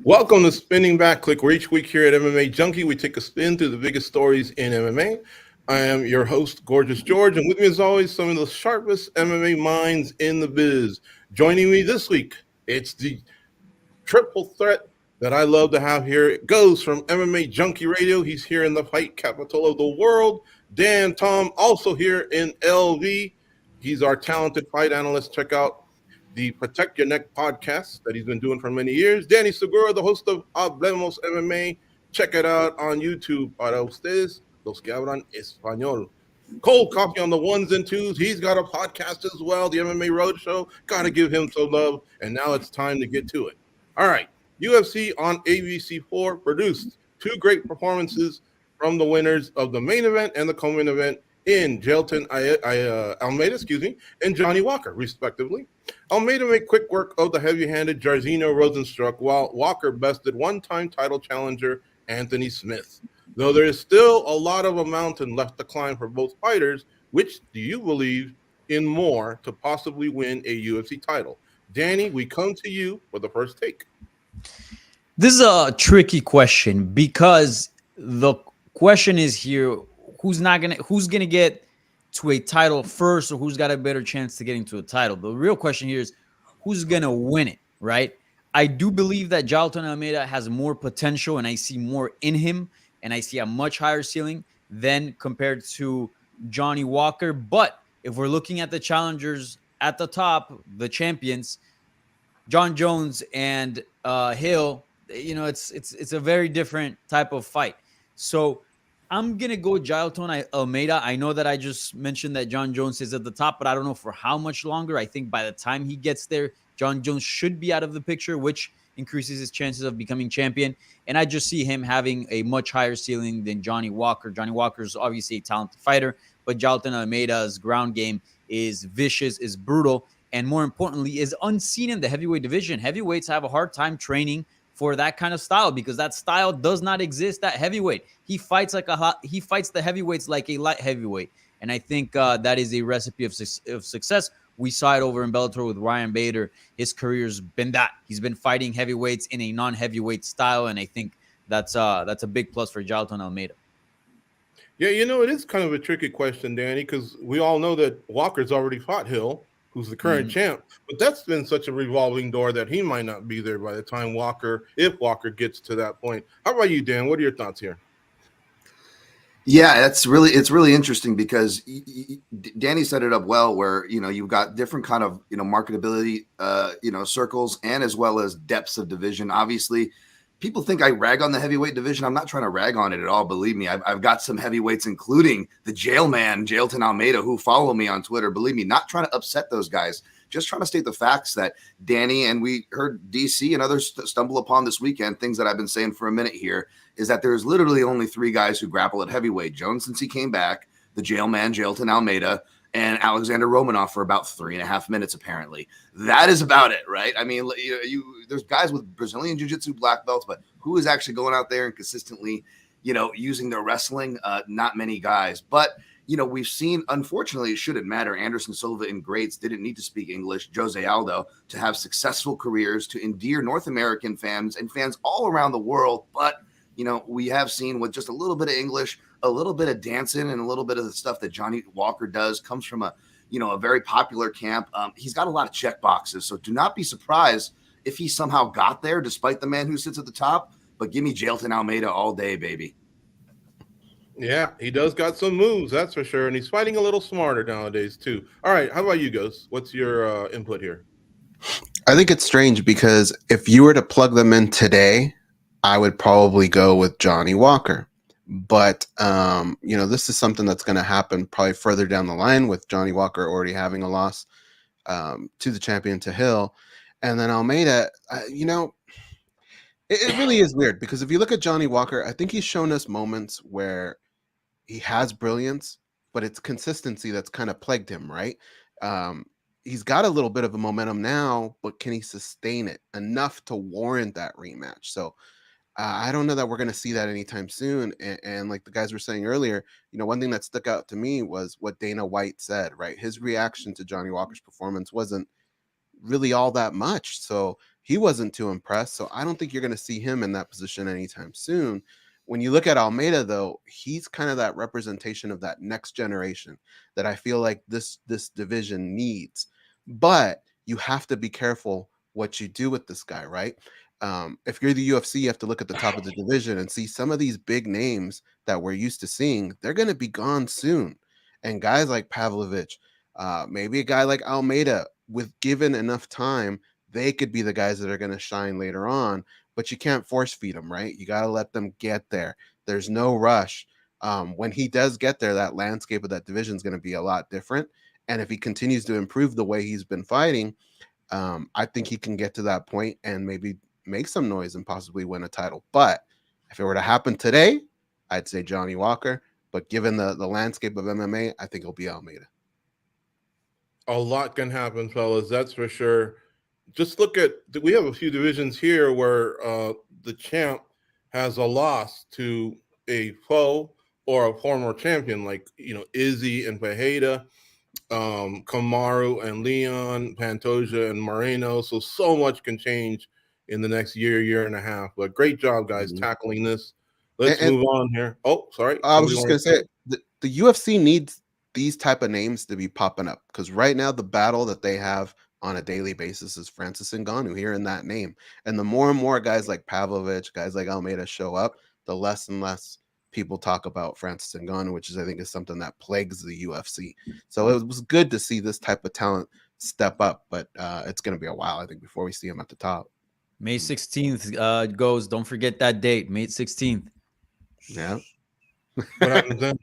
Welcome to Spinning Back Clique, where each week here at MMA Junkie, we take a spin through the biggest stories in MMA. I am your host, Gorgeous George, and with me as always, some of the sharpest MMA minds in the biz. Joining me this week, it's the triple threat that I love to have here. It goes from MMA Junkie Radio. He's here in the fight capital of the world. Dan Tom, also here in LV. He's our talented fight analyst. Check out the Protect Your Neck podcast that he's been doing for many years. Danny Segura, the host of Hablemos MMA. Check it out on YouTube. Para ustedes, los que hablan español. Cold Coffee on the ones and twos. He's got a podcast as well, the MMA Roadshow. Got to give him some love. And now it's time to get to it. All right. UFC on ABC4 produced two great performances from the winners of the main event and the co-main event in Jailton, Almeida, and Johnny Walker, respectively. Almeida made quick work of the heavy-handed Jairzinho Rosenstruck, while Walker bested one-time title challenger Anthony Smith. Though there is still a lot of a mountain left to climb for both fighters, which do you believe in more to possibly win a UFC title? Danny, we come to you for the first take. This is a tricky question because the question is here, who's gonna get to a title first, or who's got a better chance to getting to a title? The real question here is who's gonna win it, right? I do believe that Jailton Almeida has more potential, and I see more in him, and I see a much higher ceiling than compared to Johnny Walker. But if we're looking at the challengers at the top, the champions, John Jones and Hill, it's a very different type of fight. So I'm going to go Jailton Almeida. I know that I just mentioned that John Jones is at the top, but I don't know for how much longer. I think by the time he gets there, John Jones should be out of the picture, which increases his chances of becoming champion. And I just see him having a much higher ceiling than Johnny Walker. Johnny Walker is obviously a talented fighter, but Jailton Almeida's ground game is vicious, is brutal, and more importantly, is unseen in the heavyweight division. Heavyweights have a hard time training for that kind of style because that style does not exist at heavyweight. He fights the heavyweights like a light heavyweight, and I think that is a recipe of success. We saw it over in Bellator with Ryan Bader. His career's been that. He's been fighting heavyweights in a non-heavyweight style, and I think that's a big plus for Jailton Almeida. Yeah, it is kind of a tricky question, Danny, because we all know that Walker's already fought Hill, who's the current champ, but that's been such a revolving door that he might not be there by the time if Walker gets to that point. How about you, Dan? What are your thoughts here? Yeah, it's really interesting because Danny set it up well, where you've got different kind of marketability circles, and as well as depths of division. Obviously, people think I rag on the heavyweight division. I'm not trying to rag on it at all. Believe me, I've got some heavyweights, including the jail man, Jailton Almeida, who follow me on Twitter. Believe me, not trying to upset those guys. Just trying to state the facts that Danny and we heard DC and others stumble upon this weekend, things that I've been saying for a minute here, is that there's literally only three guys who grapple at heavyweight. Jones, since he came back, the jail man, Jailton Almeida, and Alexander Romanov for about 3.5 minutes, apparently. That is about it, right? I mean, there's guys with Brazilian Jiu-Jitsu black belts, but who is actually going out there and consistently, using their wrestling? Not many guys. But, we've seen, unfortunately, it shouldn't matter. Anderson Silva and greats didn't need to speak English. Jose Aldo to have successful careers, to endear North American fans and fans all around the world. But, we have seen with just a little bit of English, a little bit of dancing, and a little bit of the stuff that Johnny Walker does comes from a very popular camp. He's got a lot of check boxes, so do not be surprised if he somehow got there, despite the man who sits at the top. But give me Jailton Almeida all day, baby. Yeah, he does got some moves, that's for sure, and he's fighting a little smarter nowadays too. All right, how about you, Ghost? What's your input here? I think it's strange because if you were to plug them in today, I would probably go with Johnny Walker. But, this is something that's going to happen probably further down the line with Johnny Walker already having a loss to the champion, to Hill. And then Almeida, it really is weird because if you look at Johnny Walker, I think he's shown us moments where he has brilliance, but it's consistency that's kind of plagued him, right? He's got a little bit of a momentum now, but can he sustain it enough to warrant that rematch? So I don't know that we're going to see that anytime soon. And like the guys were saying earlier, one thing that stuck out to me was what Dana White said, right? His reaction to Johnny Walker's performance wasn't really all that much. So he wasn't too impressed. So I don't think you're going to see him in that position anytime soon. When you look at Almeida, though, he's kind of that representation of that next generation that I feel like this division needs. But you have to be careful what you do with this guy, right? If you're the UFC, you have to look at the top of the division and see some of these big names that we're used to seeing. They're going to be gone soon. And guys like Pavlovich, maybe a guy like Almeida, with given enough time, they could be the guys that are going to shine later on. But you can't force feed them, right? You got to let them get there. There's no rush. When he does get there, that landscape of that division is going to be a lot different. And if he continues to improve the way he's been fighting, I think he can get to that point and maybe make some noise and possibly win a title. But if it were to happen today, I'd say Johnny Walker. But given the landscape of MMA, I think it'll be Almeida. A lot can happen, fellas. That's for sure. Just look at, we have a few divisions here where the champ has a loss to a foe or a former champion, like, Izzy and Pereira, Kamaru and Leon, Pantoja and Moreno. So much can change in the next year and a half. But great job, guys, tackling this. Let's move on here. Oh, sorry. I was just going to say, the UFC needs these type of names to be popping up, because right now the battle that they have on a daily basis is Francis Ngannou, hearing that name. And the more and more guys like Pavlovich, guys like Almeida show up, the less and less people talk about Francis Ngannou, which I think is something that plagues the UFC. So it was good to see this type of talent step up, but it's going to be a while, I think, before we see him at the top. May 16th goes. Don't forget that date, May 16th. Yeah. What happens then?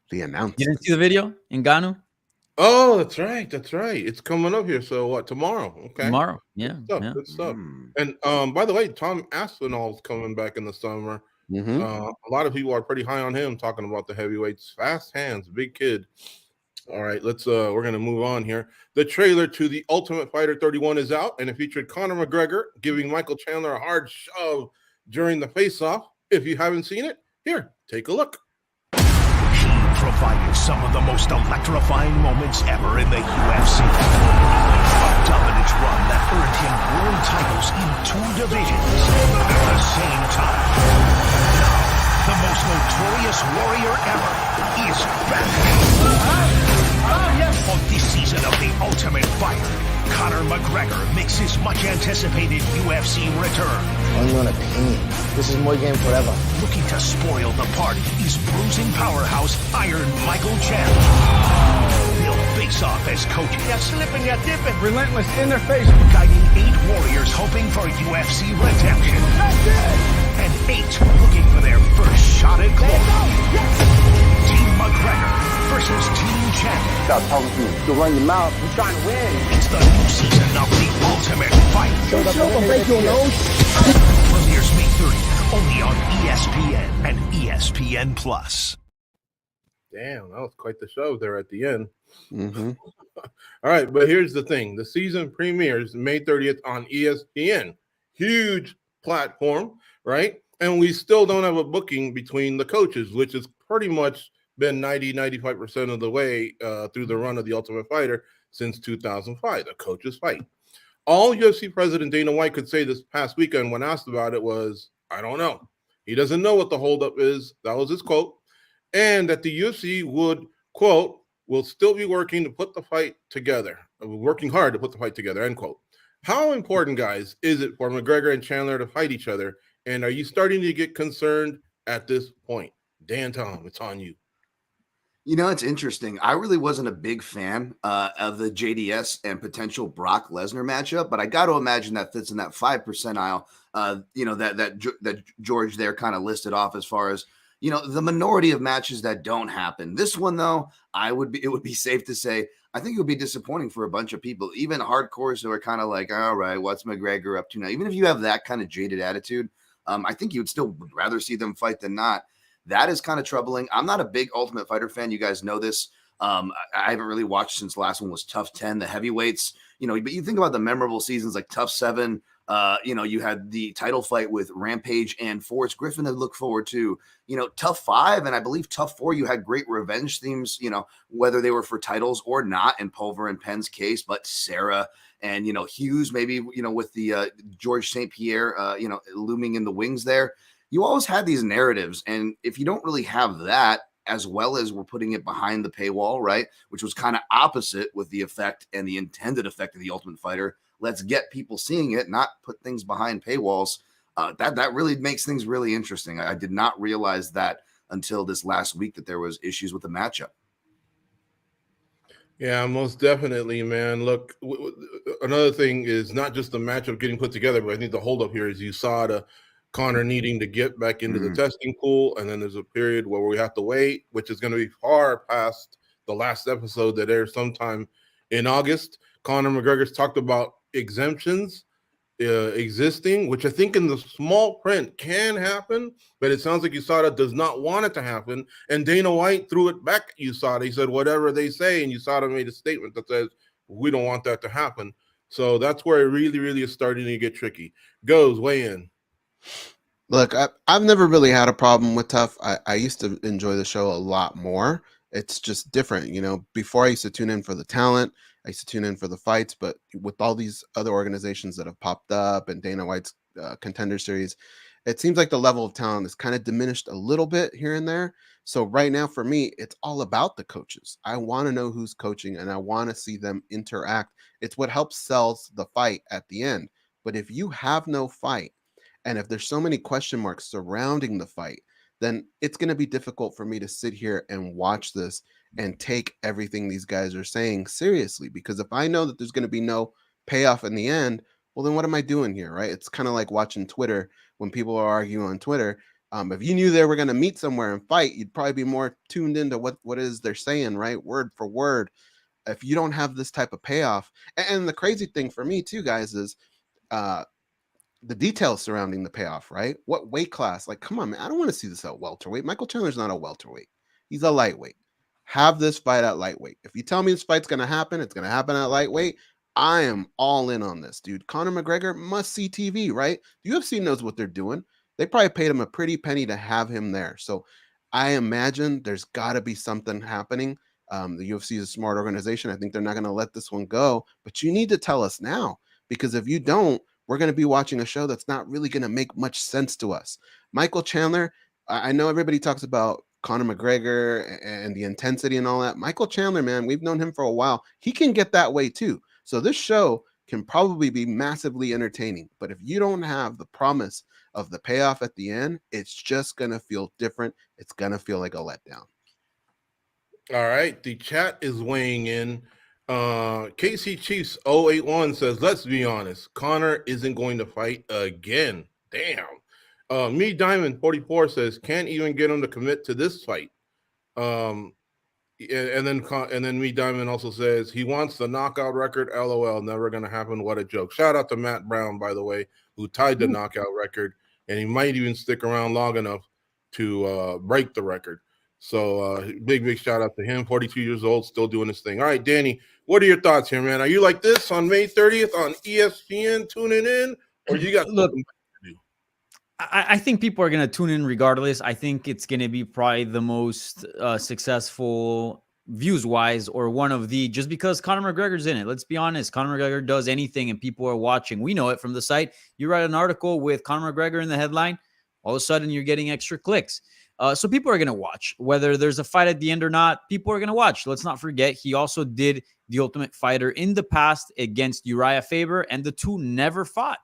The announcement. You didn't see the video, Ngannou? Oh, that's right. It's coming up here. So what? Tomorrow? Okay. Tomorrow. Yeah. Good stuff. And by the way, Tom Aspinall's coming back in the summer. A lot of people are pretty high on him, talking about the heavyweights. Fast hands, big kid. All right, we're gonna move on here. The trailer to The Ultimate Fighter 31 is out, and it featured Conor McGregor giving Michael Chandler a hard shove during the face-off. If you haven't seen it, here, take a look. He provided some of the most electrifying moments ever in the UFC. A dominant run that earned him world titles in 2 divisions at the same time. Now, the most notorious warrior ever is back. On this season of The Ultimate Fighter, Conor McGregor makes his much-anticipated UFC return. I'm gonna pain. This is my game forever. Looking to spoil the party is bruising powerhouse Iron Michael Chandler. He'll face off as coach. You're slipping, you're dipping. Relentless in their face. Guiding 8 warriors hoping for UFC redemption. That's it! And 8 looking for their first shot at glory. Team McGregor versus Team Chandler. Stop talking to me. You run your mouth. I'm trying to win. It's the new season of The Ultimate Fight. Break your nose. Premieres May 30th, only on ESPN and ESPN Plus. Damn, that was quite the show there at the end. All right, but here's the thing. The season premieres May 30th on ESPN. Huge platform, right? And we still don't have a booking between the coaches, which has pretty much been 95% of the way through the run of The Ultimate Fighter since 2005, the coaches fight. All UFC President Dana White could say this past weekend when asked about it was, I don't know. He doesn't know what the holdup is. That was his quote. And that the UFC would, quote, will still be working to put the fight together, working hard to put the fight together, end quote. How important, guys, is it for McGregor and Chandler to fight each other? And are you starting to get concerned at this point? Dan, Tom, it's on you. It's interesting. I really wasn't a big fan of the JDS and potential Brock Lesnar matchup, but I got to imagine that fits in that 5% aisle, that George there kind of listed off as far as, the minority of matches that don't happen. This one, though, it would be safe to say, I think it would be disappointing for a bunch of people, even hardcores who are kind of like, all right, what's McGregor up to now? Even if you have that kind of jaded attitude, I think you would still rather see them fight than not. That is kind of troubling. I'm not a big Ultimate Fighter fan. You guys know this. I haven't really watched since the last one was Tough 10, the heavyweights. But you think about the memorable seasons like Tough 7, You had the title fight with Rampage and Forrest Griffin to look forward to. Tough 5, and I believe Tough 4, you had great revenge themes, whether they were for titles or not in Pulver and Penn's case, but Sarah and, Hughes, maybe, with the George St. Pierre, looming in the wings there. You always had these narratives. And if you don't really have that, as well as we're putting it behind the paywall, right, which was kind of opposite with the effect and the intended effect of the Ultimate Fighter, let's get people seeing it, not put things behind paywalls. That really makes things really interesting. I did not realize that until this last week that there was issues with the matchup. Yeah, most definitely, man. Look, another thing is not just the matchup getting put together, but I think the holdup here is USADA, Conor needing to get back into the testing pool, and then there's a period where we have to wait, which is going to be far past the last episode that airs sometime in August. Conor McGregor's talked about exemptions existing, which I think in the small print can happen, but it sounds like USADA does not want it to happen. And Dana White threw it back at USADA. He said, whatever they say, and USADA made a statement that says, we don't want that to happen. So that's where it really, really is starting to get tricky. Goes, weigh in. Look, I've never really had a problem with Tough. I used to enjoy the show a lot more. It's just different. Before I used to tune in for the talent. I used to tune in for the fights, but with all these other organizations that have popped up and Dana White's Contender Series, it seems like the level of talent is kind of diminished a little bit here and there. So right now for me, it's all about the coaches. I want to know who's coaching and I want to see them interact. It's what helps sells the fight at the end. But if you have no fight, and if there's so many question marks surrounding the fight, then it's going to be difficult for me to sit here and watch this and take everything these guys are saying seriously. Because if I know that there's going to be no payoff in the end, well, then what am I doing here, right? It's kind of like watching Twitter when people are arguing on Twitter. If you knew they were going to meet somewhere and fight, you'd probably be more tuned into what it is they're saying, right? Word for word. If you don't have this type of payoff, and the crazy thing for me too, guys, is the details surrounding the payoff, right? What weight class? Like, come on, man. I don't want to see this at welterweight. Michael Chandler's not a welterweight. He's a lightweight. Have this fight at lightweight. If you tell me this fight's going to happen, it's going to happen at lightweight. I am all in on this, dude. Conor McGregor must see TV, right? The UFC knows what they're doing. They probably paid him a pretty penny to have him there. So I imagine there's got to be something happening. The UFC is a smart organization. I think they're not going to let this one go. But you need to tell us now, because if you don't, we're going to be watching a show that's not really going to make much sense to us. Michael Chandler, I know everybody talks about Conor McGregor and the intensity and all that. Michael Chandler, man, we've known him for a while. He can get that way too. So this show can probably be massively entertaining. But if you don't have the promise of the payoff at the end, it's just going to feel different. It's going to feel like a letdown. All right. The chat is weighing in. KC Chiefs 081 says, let's be honest, Conor isn't going to fight again. Damn. Me Diamond 44 says, can't even get him to commit to this fight. And then Me Diamond also says he wants the knockout record. LOL, never gonna happen. What a joke. Shout out to Matt Brown, by the way, who tied the knockout record, and he might even stick around long enough to break the record. So big shout out to him. 42 years old, still doing this thing. All right, Danny, what are your thoughts here, man? Are you like this on May 30th on ESPN tuning in, or you got look? I think people are going to tune in regardless. I think it's going to be probably the most successful views-wise, or one of the, just because Conor McGregor's in it. Let's be honest. Conor McGregor does anything and people are watching. We know it from the site. You write an article with Conor McGregor in the headline, all of a sudden you're getting extra clicks. So people are going to watch. Whether there's a fight at the end or not, people are going to watch. Let's not forget, he also did The Ultimate Fighter in the past against Uriah Faber, and the two never fought.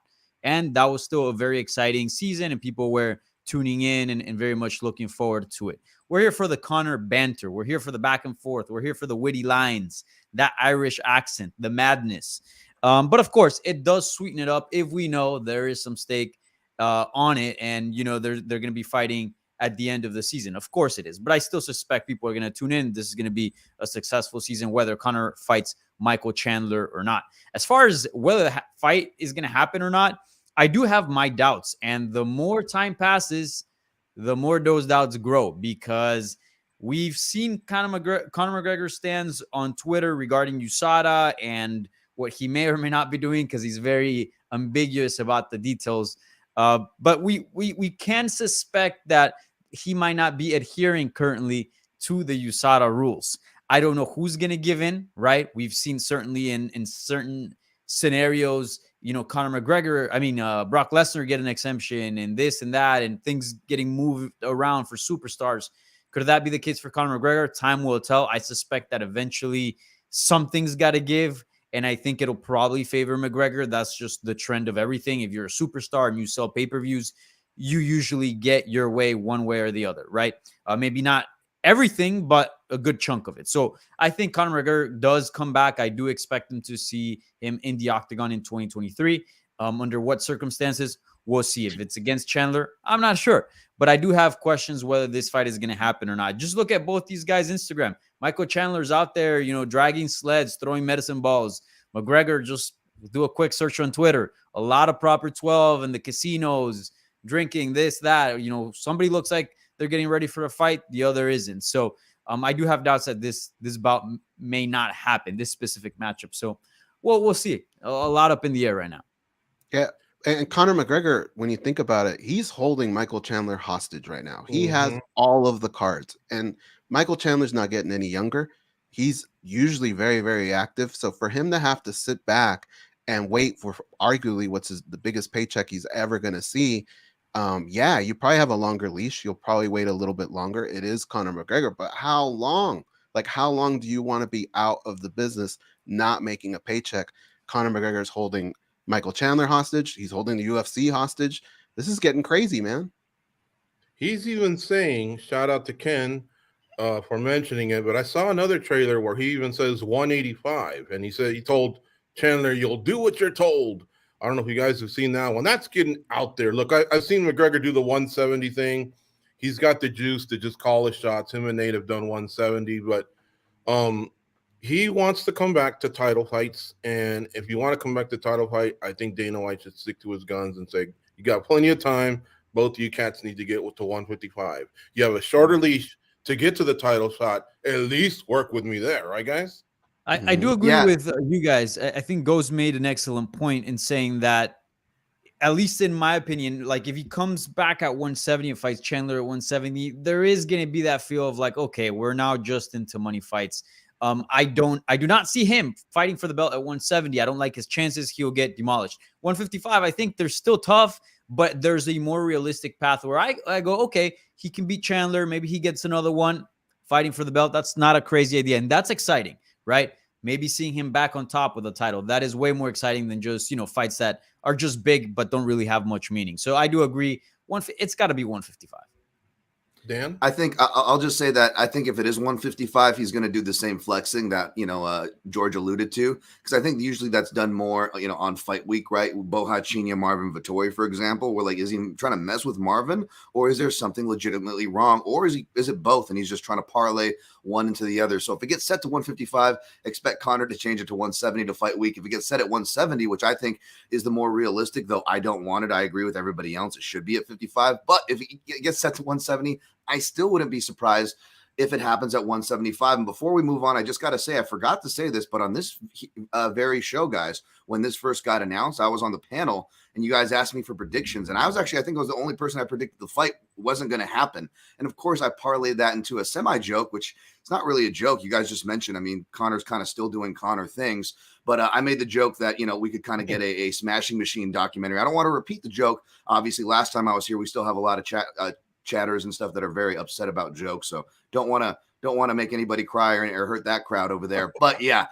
And that was still a very exciting season, and people were tuning in and very much looking forward to it. We're here for the Conor banter. We're here for the back and forth. We're here for the witty lines, that Irish accent, the madness. But of course, it does sweeten it up if we know there is some stake on it, and you know they're going to be fighting at the end of the season. Of course it is. But I still suspect people are going to tune in. This is going to be a successful season, whether Conor fights Michael Chandler or not. As far as whether the fight is going to happen or not, I do have my doubts. And the more time passes, the more those doubts grow, because we've seen Conor McGregor stands on Twitter regarding USADA and what he may or may not be doing, because he's very ambiguous about the details. But we can suspect that he might not be adhering currently to the USADA rules. I don't know who's going to give in, right? We've seen certainly in certain scenarios, Conor McGregor, Brock Lesnar get an exemption and this and that, and things getting moved around for superstars. Could that be the case for Conor McGregor? Time will tell. I suspect that eventually something's got to give, and I think it'll probably favor McGregor. That's just the trend of everything. If you're a superstar and you sell pay-per-views, you usually get your way one way or the other, right? Maybe not everything, but a good chunk of it. So I think Conor McGregor does come back. I do expect him to see him in the octagon in 2023. Under what circumstances, we'll see. If it's against Chandler, I'm not sure. But I do have questions whether this fight is going to happen or not. Just look at both these guys' Instagram. Michael Chandler's out there, dragging sleds, throwing medicine balls. McGregor, just do a quick search on Twitter. A lot of proper 12 in the casinos, drinking this, that. Somebody looks like they're getting ready for a fight, the other isn't. So I do have doubts that this bout may not happen, this specific matchup. So we'll see. A lot up in the air right now. Yeah. And Conor McGregor, when you think about it, he's holding Michael Chandler hostage right now. He has all of the cards, and Michael Chandler's not getting any younger. He's usually very, very active. So for him to have to sit back and wait for arguably what's the biggest paycheck he's ever going to see, you probably have a longer leash. You'll probably wait a little bit longer. It is Conor McGregor, but how long? Like, how long do you want to be out of the business, not making a paycheck? Conor McGregor is holding Michael Chandler hostage. He's holding the UFC hostage. This is getting crazy, man. He's even saying, shout out to Ken for mentioning it, but I saw another trailer where he even says 185, and he told Chandler, "You'll do what you're told." I don't know if you guys have seen that one. That's getting out there. Look, I've seen McGregor do the 170 thing. He's got the juice to just call his shots. Him and Nate have done 170, but he wants to come back to title fights. And if you want to come back to title fight, I think Dana White should stick to his guns and say, you got plenty of time. Both of you cats need to get to 155. You have a shorter leash to get to the title shot. At least work with me there, right, guys? I do agree with you guys. I think Ghost made an excellent point in saying that, at least in my opinion, like if he comes back at 170 and fights Chandler at 170, there is going to be that feel of like, okay, we're now just into money fights. I do not see him fighting for the belt at 170. I don't like his chances. He'll get demolished. 155, I think they're still tough, but there's a more realistic path where I go, okay, he can beat Chandler. Maybe he gets another one fighting for the belt. That's not a crazy idea. And that's exciting, right? Maybe seeing him back on top with a title. That is way more exciting than just, fights that are just big but don't really have much meaning. So I do agree. It's got to be 155. Dan? I think I'll just say that I think if it is 155, he's going to do the same flexing that, George alluded to, because I think usually that's done more, on fight week, right? Bo Hachinha, Marvin Vettori, for example, where like, is he trying to mess with Marvin, or is there something legitimately wrong, or is it both? And he's just trying to parlay one into the other. So if it gets set to 155, expect Conor to change it to 170 to fight week. If it gets set at 170, which I think is the more realistic, though I don't want it. I agree with everybody else. It should be at 55, but if it gets set to 170, I still wouldn't be surprised if it happens at 175. And before we move on, I just got to say, I forgot to say this, but on this very show, guys, when this first got announced, I was on the panel and you guys asked me for predictions. And I think I was the only person I predicted the fight wasn't going to happen. And of course, I parlayed that into a semi-joke, which it's not really a joke. You guys just mentioned, Conor's kind of still doing Conor things. But I made the joke that, we could kind of get a Smashing Machine documentary. I don't want to repeat the joke. Obviously, last time I was here, we still have a lot of chatters and stuff that are very upset about jokes. So don't want to make anybody cry or hurt that crowd over there. But yeah,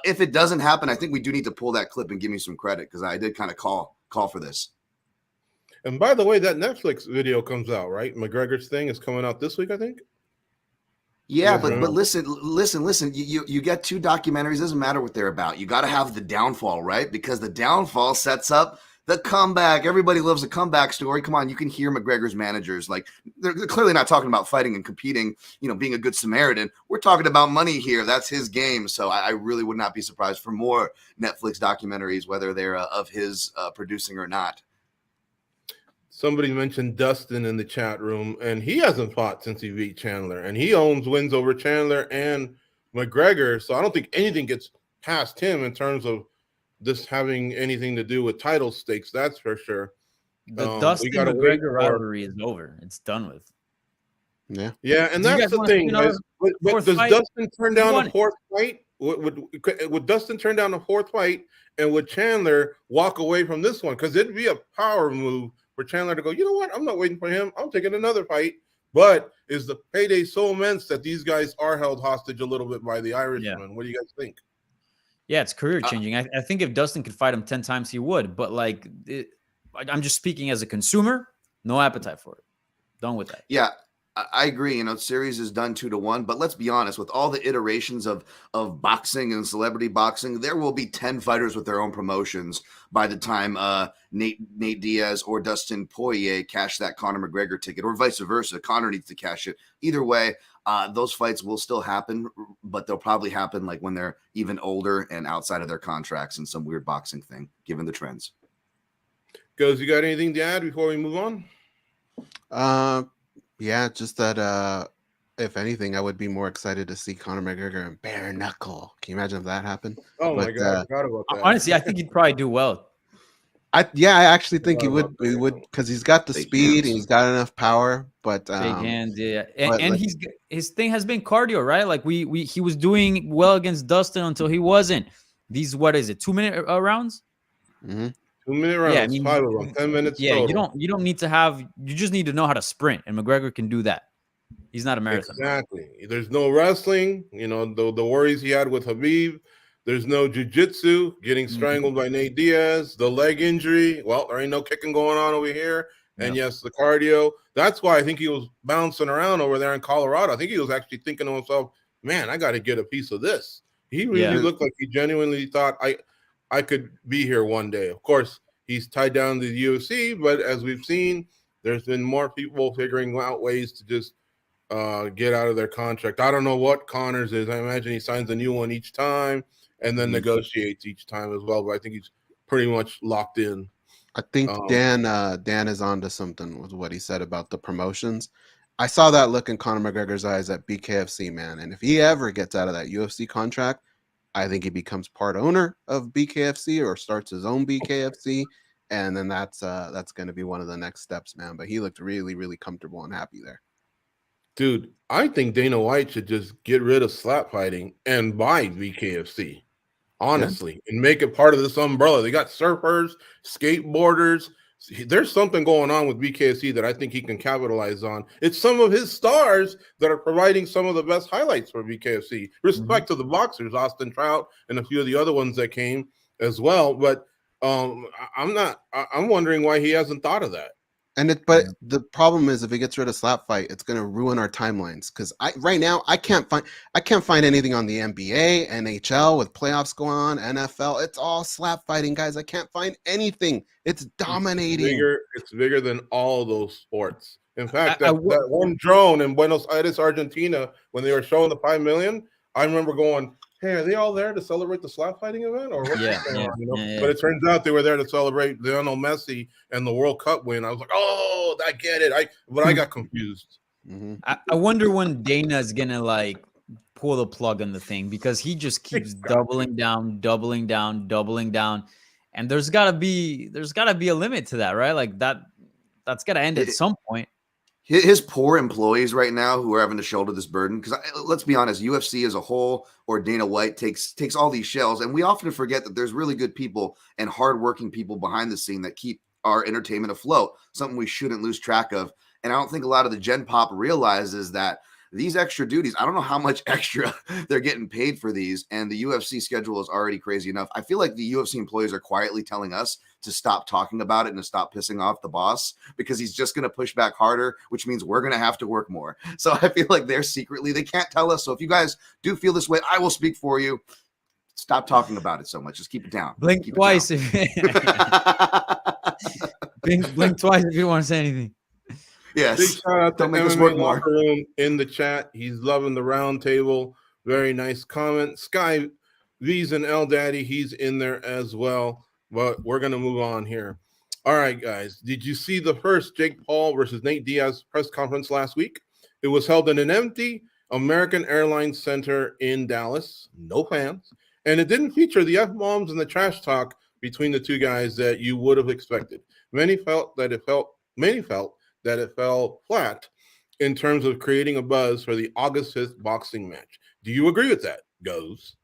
if it doesn't happen, I think we do need to pull that clip and give me some credit, because I did kind of call for this. And by the way, that Netflix video comes out, right? McGregor's thing is coming out this week, I think. Yeah, but listen. You get two documentaries. Doesn't matter what they're about. You got to have the downfall, right? Because the downfall sets up the comeback. Everybody loves a comeback story. Come on, you can hear McGregor's managers. Like, they're clearly not talking about fighting and competing, being a good Samaritan. We're talking about money here. That's his game. So I really would not be surprised for more Netflix documentaries, whether they're of his producing or not. Somebody mentioned Dustin in the chat room, and he hasn't fought since he beat Chandler, and he owns wins over Chandler and McGregor. So I don't think anything gets past him in terms of this having anything to do with title stakes. That's for sure. The We Dustin gotta wait McGregor for. rivalry is over. It's done with. Yeah. Yeah, and Do you that's guys the wanna see thing, another guys. But fourth does fight? Dustin turn down One- a fourth fight? Would Dustin turn down a fourth fight, and would Chandler walk away from this one? Because it'd be a power move for Chandler to go, you know what? I'm not waiting for him. I'm taking another fight. But is the payday so immense that these guys are held hostage a little bit by the Irishman? What do you guys think? Yeah, it's career changing. I think if Dustin could fight him 10 times, he would. But like, I'm just speaking as a consumer, no appetite for it. Done with that. Yeah, I agree. You know, series is done 2-1, but let's be honest, with all the iterations of boxing and celebrity boxing, there will be 10 fighters with their own promotions by the time Nate Diaz or Dustin Poirier cash that Conor McGregor ticket, or vice versa. Conor needs to cash it. Either way, those fights will still happen, but they'll probably happen like when they're even older and outside of their contracts and some weird boxing thing, given the trends. Goes, you got anything to add before we move on? Yeah, just that if anything, I would be more excited to see Conor McGregor and bare knuckle. Can you imagine if that happened? Oh my But, God, I forgot about that. Honestly, I think he'd probably do well. I actually think he Forgot would. about He that. would, because he's got the Big speed hands. and he's got enough power. But Big hands, yeah. but And like- his thing has been cardio, right? Like he was doing well against Dustin until he wasn't. These, what is it, 2-minute rounds? mhm. 2-minute rounds, Yeah, I mean, 5 of them, 10 minutes. Yeah, total. you don't need to have. You just need to know how to sprint, and McGregor can do that. He's not a marathon. Exactly. There's no wrestling. You know, the worries he had with Habib. There's no jiu-jitsu, getting strangled by Nate Diaz, the leg injury. Well, there ain't no kicking going on over here. And yes, the cardio. That's why I think he was bouncing around over there in Colorado. I think he was actually thinking to himself, man, I got to get a piece of this. He really looked like he genuinely thought I could be here one day. Of course, he's tied down to the UFC, but as we've seen, there's been more people figuring out ways to just get out of their contract. I don't know what Conor's is. I imagine he signs a new one each time and then negotiates each time as well. But I think he's pretty much locked in. I think Dan is onto something with what he said about the promotions. I saw that look in Conor McGregor's eyes at BKFC, man. And if he ever gets out of that UFC contract, I think he becomes part owner of BKFC or starts his own BKFC. And then that's going to be one of the next steps, man. But he looked really, really comfortable and happy there. Dude, I think Dana White should just get rid of slap fighting and buy BKFC, honestly, and make it part of this umbrella. They got surfers, skateboarders. There's something going on with BKFC that I think he can capitalize on. It's some of his stars that are providing some of the best highlights for BKFC. Respect to the boxers, Austin Trout, and a few of the other ones that came as well. But I'm wondering why he hasn't thought of that. But the problem is, if he gets rid of slap fight, it's going to ruin our timelines. Because right now I can't find anything on the NBA, NHL with playoffs going on, NFL. It's all slap fighting, guys. I can't find anything. It's dominating. It's bigger than all of those sports. In fact, that one drone in Buenos Aires, Argentina, when they were showing the 5 million, I remember going, hey, are they all there to celebrate the slap fighting event? Or what's going on? You know? But it turns out they were there to celebrate Lionel Messi and the World Cup win. I was like, oh, I get it. But I got confused. I wonder when Dana's gonna like pull the plug on the thing, because he just keeps doubling down, and there's gotta be a limit to that, right? Like that's gotta end at some point. His poor employees right now who are having to shoulder this burden, because let's be honest, UFC as a whole, or Dana White takes all these shells, and we often forget that there's really good people and hardworking people behind the scene that keep our entertainment afloat, something we shouldn't lose track of. And I don't think a lot of the Gen Pop realizes that these extra duties, I don't know how much extra they're getting paid for these, and the UFC schedule is already crazy enough. I feel like the UFC employees are quietly telling us to stop talking about it and to stop pissing off the boss, because he's just going to push back harder, which means we're going to have to work more. So I feel like they're secretly, they can't tell us. So if you guys do feel this way, I will speak for you. Stop talking about it so much. Just keep it down. Blink twice. Blink twice if you want to say anything. Yes. Big shout out to Don't make us MMA work more. Locker Room in the chat. He's loving the round table. Very nice comment. Sky V's and L Daddy, he's in there as well. But we're going to move on here. All right, guys. Did you see the first Jake Paul versus Nate Diaz press conference last week? It was held in an empty American Airlines Center in Dallas. No fans. and it didn't feature the F-bombs and the trash talk between the two guys that you would have expected. Many felt that it fell flat in terms of creating a buzz for the August 5th boxing match. Do you agree with that, Goes?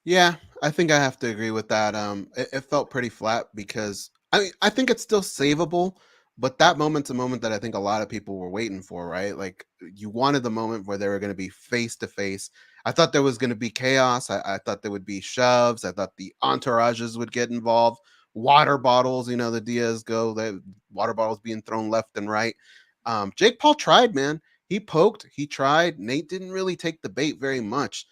Yeah, I think I have to agree with that. It felt pretty flat because I think it's still savable, but that moment's a moment that I think a lot of people were waiting for, right? Like you wanted the moment where they were going to be face to face. I thought there was going to be chaos. I thought there would be shoves. I thought the entourages would get involved. Water bottles, the Diaz go, the water bottles being thrown left and right. Jake Paul tried, man. He poked, he tried. Nate didn't really take the bait very much.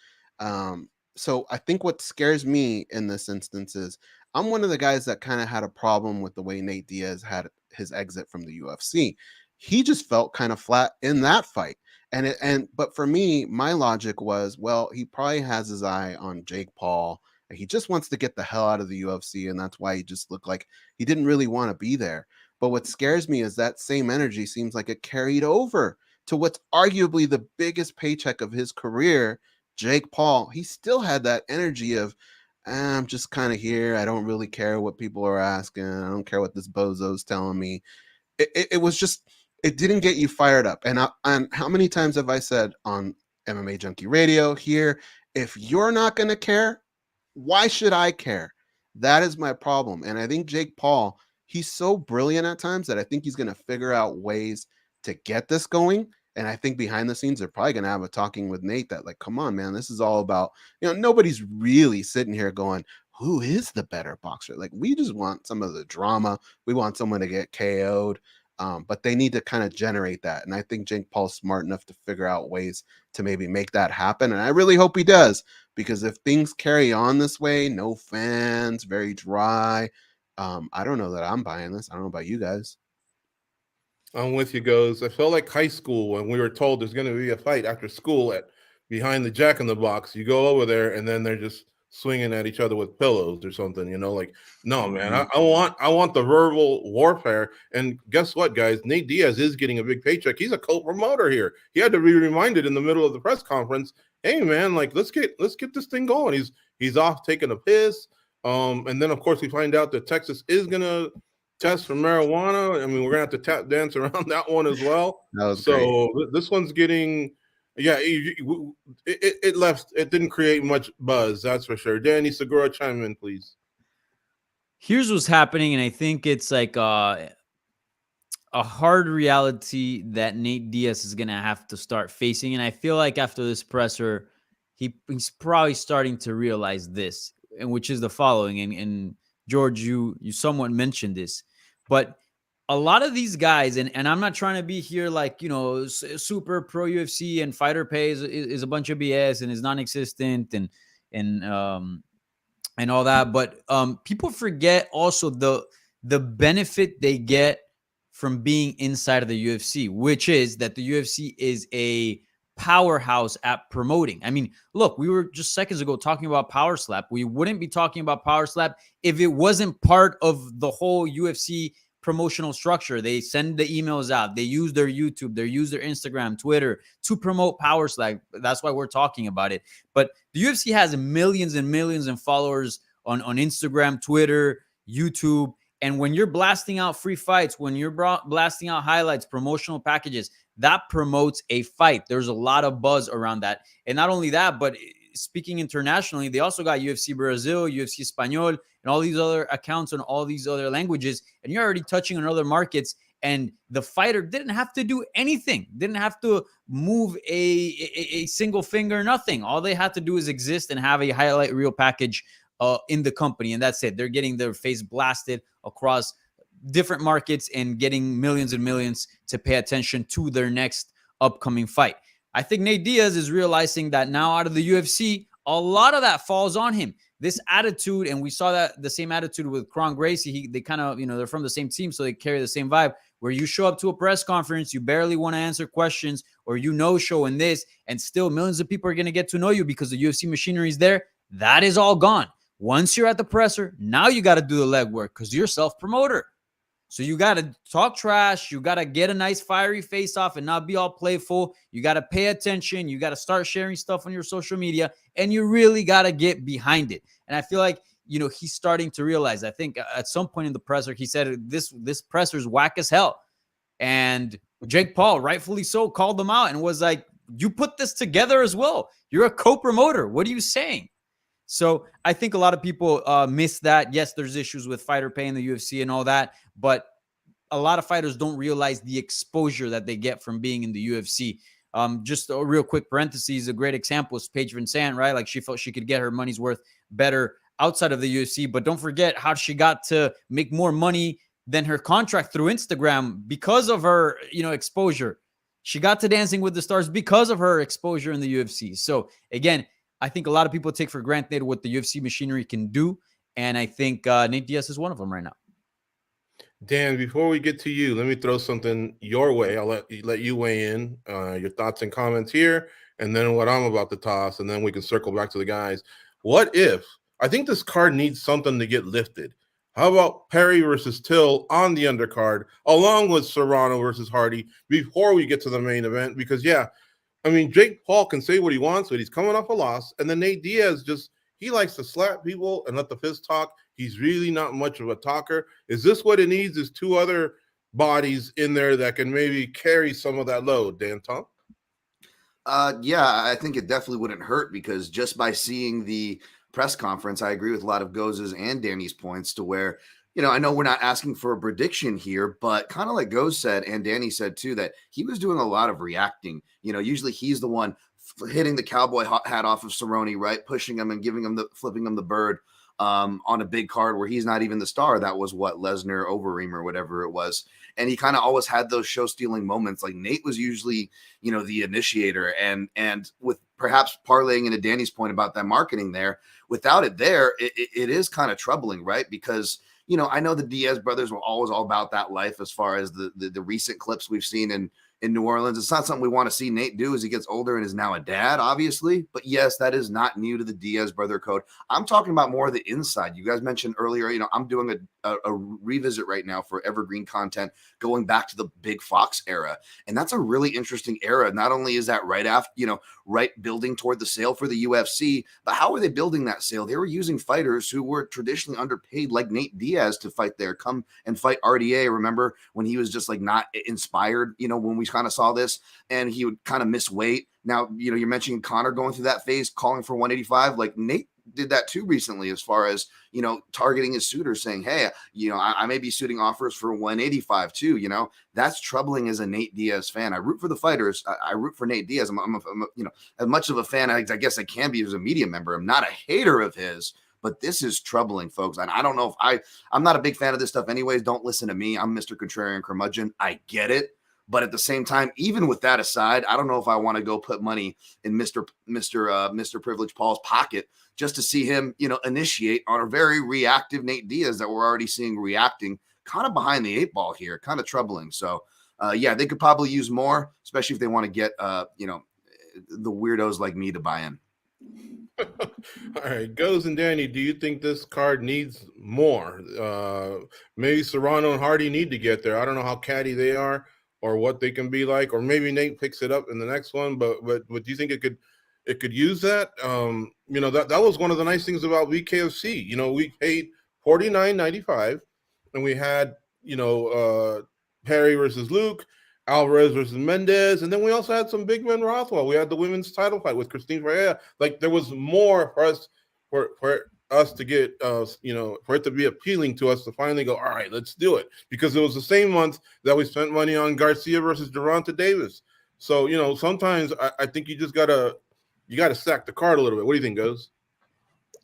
So I think what scares me in this instance is I'm one of the guys that kind of had a problem with the way Nate Diaz had his exit from the UFC. He just felt kind of flat in that fight. But for me, my logic was, well, he probably has his eye on Jake Paul. He just wants to get the hell out of the UFC, and that's why he just looked like he didn't really want to be there. But what scares me is that same energy seems like it carried over to what's arguably the biggest paycheck of his career, Jake Paul. He still had that energy of, I'm just kind of here. I don't really care what people are asking. I don't care what this bozo's telling me. It was just, it didn't get you fired up. And how many times have I said on MMA Junkie Radio here, if you're not going to care, why should I care? That is my problem. And I think Jake Paul, he's so brilliant at times that I think he's going to figure out ways to get this going. And I think behind the scenes, they're probably going to have a talking with Nate that, like, come on, man, this is all about, nobody's really sitting here going, who is the better boxer? Like, we just want some of the drama. We want someone to get KO'd. But they need to kind of generate that. And I think Jake Paul's smart enough to figure out ways to maybe make that happen. And I really hope he does, because if things carry on this way, no fans, very dry, I don't know that I'm buying this. I don't know about you guys. I'm with you, Goes. I felt like high school when we were told there's going to be a fight after school at behind the Jack in the Box. You go over there and then they're just swinging at each other with pillows or something. Like, no, man, I want the verbal warfare. And guess what, guys? Nate Diaz is getting a big paycheck. He's a co-promoter here. He had to be reminded in the middle of the press conference, hey, man, like let's get this thing going. He's off taking a piss. And then of course we find out that Texas is gonna test for marijuana. I mean, we're gonna have to tap dance around that one as well. This one's getting, it didn't create much buzz, that's for sure. Danny Segura, chime in, please. Here's what's happening, and I think it's like a hard reality that Nate Diaz is gonna have to start facing. And I feel like after this presser, he's probably starting to realize this, and which is the following. And George, you somewhat mentioned this, but a lot of these guys, and I'm not trying to be here like, super pro UFC and fighter pay is a bunch of BS and is non-existent and all that. But people forget also the benefit they get from being inside of the UFC, which is that the UFC is a powerhouse at promoting. I mean, look, we were just seconds ago talking about Power Slap. We wouldn't be talking about Power Slap if it wasn't part of the whole UFC promotional structure. They send the emails out. They use their YouTube. They use their Instagram, Twitter to promote Power Slap. That's why we're talking about it. But the UFC has millions and millions of followers on Instagram, Twitter, YouTube. And when you're blasting out free fights, when you're blasting out highlights, promotional packages, that promotes a fight. There's a lot of buzz around that. And not only that, but speaking internationally, they also got UFC Brazil, UFC Espanol, and all these other accounts on all these other languages. And you're already touching on other markets. And the fighter didn't have to do anything, didn't have to move a single finger, nothing. All they had to do is exist and have a highlight reel package in the company. And that's it. They're getting their face blasted across different markets and getting millions and millions to pay attention to their next upcoming fight. I think Nate Diaz is realizing that now out of the UFC, a lot of that falls on him. This attitude, and we saw that the same attitude with Kron Gracie. They kind of, they're from the same team, so they carry the same vibe. Where you show up to a press conference, you barely want to answer questions, or show in this, and still millions of people are going to get to know you because the UFC machinery is there. That is all gone. Once you're at the presser, now you got to do the legwork because you're self-promoter. So you got to talk trash. You got to get a nice fiery face off and not be all playful. You got to pay attention. You got to start sharing stuff on your social media, and you really got to get behind it. And I feel like, he's starting to realize, I think at some point in the presser, he said this presser's whack as hell. And Jake Paul, rightfully so, called him out and was like, you put this together as well. You're a co-promoter. What are you saying? So I think a lot of people miss that. Yes, there's issues with fighter pay in the UFC and all that, but a lot of fighters don't realize the exposure that they get from being in the UFC. Just a real quick parenthesis, a great example is Paige Vincent, right? Like, she felt she could get her money's worth better outside of the UFC, but don't forget how she got to make more money than her contract through Instagram because of her, exposure. She got to Dancing with the Stars because of her exposure in the UFC. So again, I think a lot of people take for granted what the UFC machinery can do, and I think Nate Diaz is one of them right now. Dan, before we get to you, let me throw something your way. I'll let you weigh in your thoughts and comments here, and then what I'm about to toss, and then we can circle back to the guys. What if, I think this card needs something to get lifted. How about Perry versus Till on the undercard, along with Serrano versus Hardy, before we get to the main event? Because, Jake Paul can say what he wants, but he's coming off a loss. And then Nate Diaz he likes to slap people and let the fist talk. He's really not much of a talker. Is this what it needs? Is two other bodies in there that can maybe carry some of that load, Dan Tom? Yeah, I think it definitely wouldn't hurt, because just by seeing the press conference, I agree with a lot of Goz's and Danny's points to where, I know we're not asking for a prediction here, but kind of like Goz said and Danny said too, that he was doing a lot of reacting. Usually he's the one hitting the cowboy hat off of Cerrone, right? Pushing him and flipping him the bird on a big card where he's not even the star. That was what, Lesnar, Overeem, or whatever it was. And he kind of always had those show stealing moments. Like, Nate was usually, the initiator, and with perhaps parlaying into Danny's point about that marketing there, without it there, it is kind of troubling, right? Because, I know the Diaz brothers were always all about that life as far as the recent clips we've seen in New Orleans. It's not something we want to see Nate do as he gets older and is now a dad, obviously. But yes, that is not new to the Diaz brother code. I'm talking about more of the inside. You guys mentioned earlier, I'm doing a revisit right now for evergreen content going back to the Big Fox era. And that's a really interesting era. Not only is that right after, right building toward the sale for the UFC, but how are they building that sale? They were using fighters who were traditionally underpaid, like Nate Diaz, to fight there, come and fight RDA. Remember when he was just like not inspired, when we kind of saw this, and he would kind of miss weight. Now, you're mentioning Conor going through that phase, calling for 185. Like, Nate did that too recently, as far as, targeting his suitors, saying, hey, I may be suiting offers for 185 too. That's troubling as a Nate Diaz fan. I root for the fighters. I root for Nate Diaz. I'm as much of a fan, I guess I can be as a media member. I'm not a hater of his, but this is troubling, folks. And I don't know if I'm not a big fan of this stuff anyways. Don't listen to me. I'm Mr. Contrarian Curmudgeon. I get it. But at the same time, even with that aside, I don't know if I want to go put money in Mr. Privilege Paul's pocket just to see him, initiate on a very reactive Nate Diaz that we're already seeing reacting kind of behind the eight ball here. Kind of troubling. So, they could probably use more, especially if they want to get, the weirdos like me to buy in. All right, Goz and Danny, do you think this card needs more? Maybe Serrano and Hardy need to get there. I don't know how catty they are or what they can be like, or maybe Nate picks it up in the next one. But do you think it could use that? That was one of the nice things about BKFC. We paid $49.95, and we had Perry versus Luke, Alvarez versus Mendez, and then we also had some big men Rothwell. We had the women's title fight with Christine Ferreira. Like, there was more for us to get, for it to be appealing to us to finally go, all right, let's do it. Because it was the same month that we spent money on Garcia versus Gervonta Davis. So, sometimes I think you just gotta stack the card a little bit. What do you think, Goz?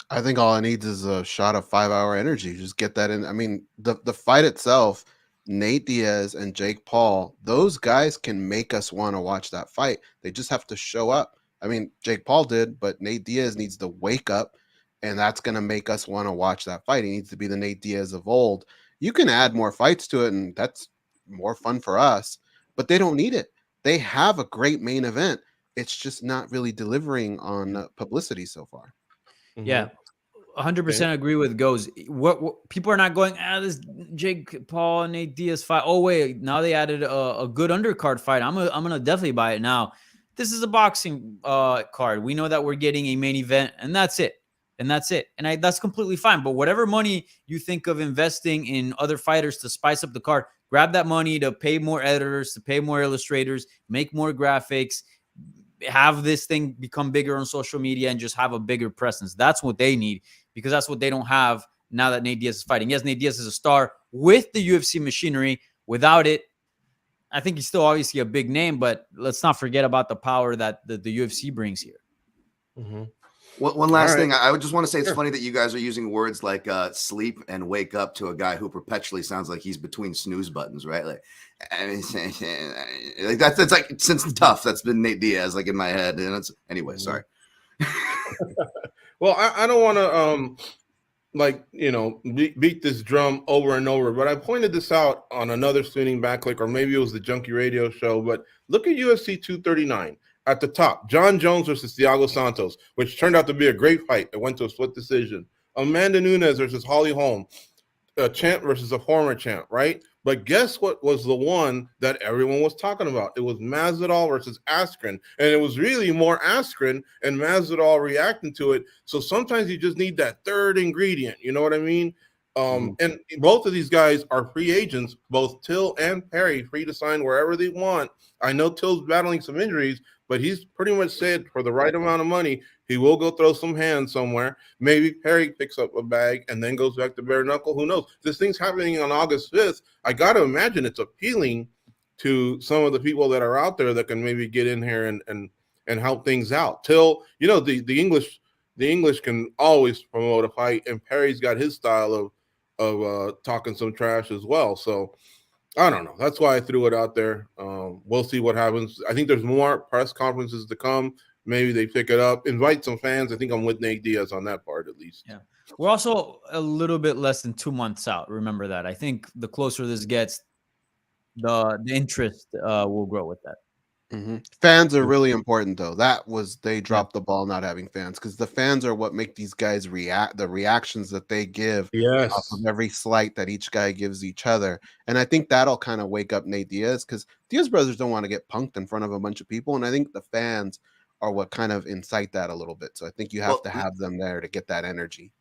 I think all it needs is a shot of 5-hour energy. Just get that in. I mean, the fight itself, Nate Diaz and Jake Paul, those guys can make us want to watch that fight. They just have to show up. I mean, Jake Paul did, but Nate Diaz needs to wake up, and that's going to make us want to watch that fight. He needs to be the Nate Diaz of old. You can add more fights to it, and that's more fun for us, but they don't need it. They have a great main event. It's just not really delivering on publicity so far. Yeah. 100% agree with Goes. What people are not going, this Jake Paul and Nate Diaz fight. Oh wait, now they added a good undercard fight. I'm gonna definitely buy it now. This is a boxing card. We know that we're getting a main event, and that's it. And that's it. And that's completely fine. But whatever money you think of investing in other fighters to spice up the card, grab that money to pay more editors, to pay more illustrators, make more graphics, have this thing become bigger on social media, and just have a bigger presence. That's what they need, because that's what they don't have now that Nate Diaz is fighting. Yes, Nate Diaz is a star with the UFC machinery. Without it, I think he's still obviously a big name, but let's not forget about the power that the UFC brings here. Mm-hmm. One last thing. I would just want to say it's funny that you guys are using words like sleep and wake up to a guy who perpetually sounds like he's between snooze buttons, right? Like, I mean, like that's like since tough. That's been Nate Diaz, like in my head. And it's anyway. Sorry. Well, I don't want to beat this drum over and over, but I pointed this out on another streaming Back Clique, or maybe it was the Junkie Radio show. But look at UFC 239. At the top, John Jones versus Thiago Santos, which turned out to be a great fight. It went to a split decision. Amanda Nunes versus Holly Holm, a champ versus a former champ, right? But guess what was the one that everyone was talking about? It was Masvidal versus Askren, and it was really more Askren and Masvidal reacting to it. So sometimes you just need that third ingredient. You know what I mean? And both of these guys are free agents, both Till and Perry, free to sign wherever they want. I know Till's battling some injuries, but he's pretty much said for the right amount of money, he will go throw some hands somewhere. Maybe Perry picks up a bag and then goes back to bare knuckle. Who knows? This thing's happening on August 5th. I got to imagine it's appealing to some of the people that are out there that can maybe get in here and help things out. Till, the English can always promote a fight, and Perry's got his style of talking some trash as well. So I don't know. That's why I threw it out there. We'll see what happens. I think there's more press conferences to come. Maybe they pick it up, invite some fans. I think I'm with Nate Diaz on that part, at least. Yeah. We're also a little bit less than 2 months out. Remember that. I think the closer this gets, the interest will grow with that. Mm-hmm. Fans are really important, though. They dropped the ball not having fans, because the fans are what make these guys react. The reactions that they give off of every slight that each guy gives each other, and I think that'll kind of wake up Nate Diaz, because Diaz brothers don't want to get punked in front of a bunch of people, and I think the fans are what kind of incite that a little bit. So I think you have to have them there to get that energy.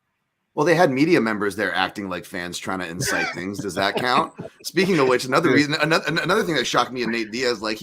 Well, they had media members there acting like fans, trying to incite things. Does that count? Speaking of which, another thing that shocked me in Nate Diaz, like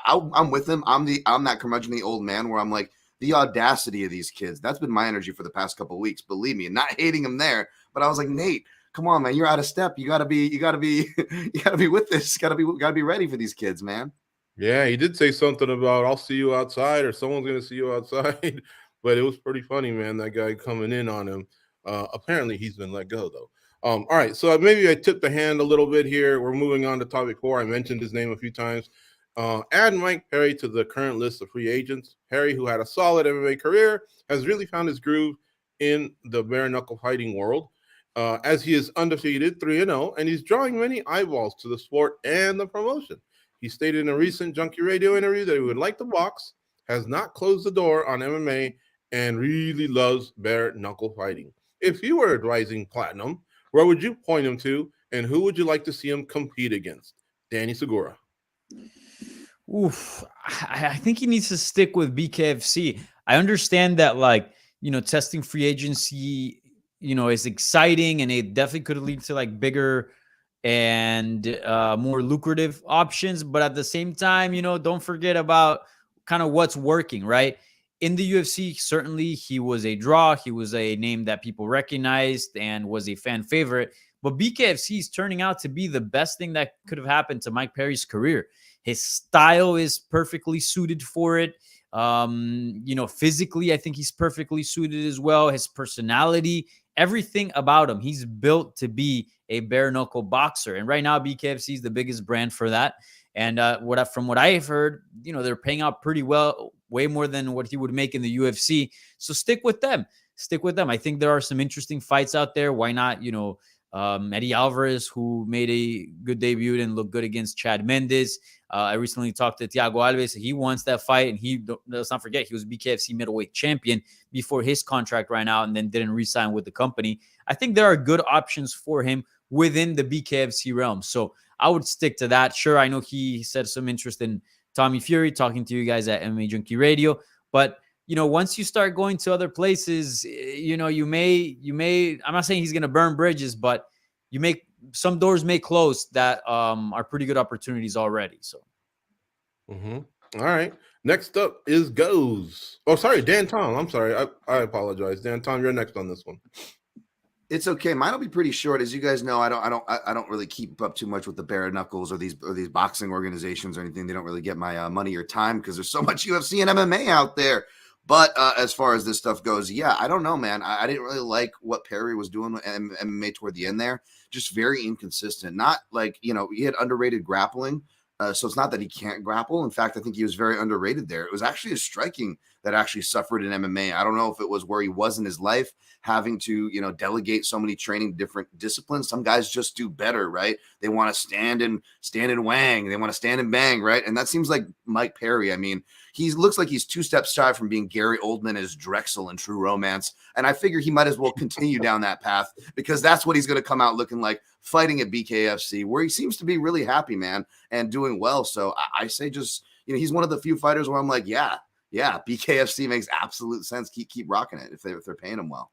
I'm with him. I'm that curmudgeonly old man where I'm like, the audacity of these kids. That's been my energy for the past couple of weeks. Believe me, not hating him there, but I was like, Nate, come on, man, you're out of step. You gotta be with this. Gotta be ready for these kids, man. Yeah, he did say something about I'll see you outside, or someone's gonna see you outside. But it was pretty funny, man. That guy coming in on him. Apparently he's been let go though. All right, so maybe I tipped the hand a little bit here. We're moving on to topic 4. I mentioned his name a few times. Add Mike Perry to the current list of free agents. Perry, who had a solid MMA career, has really found his groove in the bare knuckle fighting world, as he is undefeated 3-0, and he's drawing many eyeballs to the sport and the promotion. He stated in a recent Junkie Radio interview that he would like to box, has not closed the door on MMA, and really loves bare knuckle fighting. If you were advising Platinum, where would you point him to, and who would you like to see him compete against? Danny Segura. Oof, I think he needs to stick with BKFC. I understand that, testing free agency, is exciting, and it definitely could lead to bigger and more lucrative options. But at the same time, don't forget about kind of what's working, right? In the UFC, certainly he was a draw. He was a name that people recognized and was a fan favorite. But BKFC is turning out to be the best thing that could have happened to Mike Perry's career. His style is perfectly suited for it. Physically, I think he's perfectly suited as well. His personality, everything about him, he's built to be a bare knuckle boxer. And right now, BKFC is the biggest brand for that. And from what I've heard, they're paying out pretty well, way more than what he would make in the UFC. So stick with them. I think there are some interesting fights out there. Why not, Eddie Alvarez, who made a good debut and looked good against Chad Mendes. I recently talked to Thiago Alves. He wants that fight, and let's not forget, he was BKFC middleweight champion before his contract ran out and then didn't re-sign with the company. I think there are good options for him within the BKFC realm. So I would stick to that. Sure, I know he said some interest in Tommy Fury, talking to you guys at MMA Junkie Radio. But, once you start going to other places, you may, I'm not saying he's going to burn bridges, but some doors may close that are pretty good opportunities already. So. All right. Next up is Goes. Oh, sorry, Dan Tom. I'm sorry. I apologize. Dan Tom, you're next on this one. It's okay. Mine will be pretty short. As you guys know, I don't really keep up too much with the bare knuckles or these boxing organizations or anything. They don't really get my money or time because there's so much UFC and MMA out there. But as far as this stuff goes, yeah, I don't know, man. I didn't really like what Perry was doing with MMA toward the end there. Just very inconsistent. Not like, he had underrated grappling. So it's not that he can't grapple. In fact, I think he was very underrated there. It was actually his striking that actually suffered in MMA. I don't know if it was where he was in his life, having to, delegate so many training to different disciplines. Some guys just do better, right? They want to stand and wang. They want to stand and bang, right? And that seems like Mike Perry. I mean, he looks like he's 2 steps shy from being Gary Oldman as Drexel in True Romance. And I figure he might as well continue down that path because that's what he's going to come out looking like, fighting at BKFC, where he seems to be really happy, man, and doing well. So I say just, he's one of the few fighters where I'm like, yeah, BKFC makes absolute sense. Keep rocking it if they're paying him well.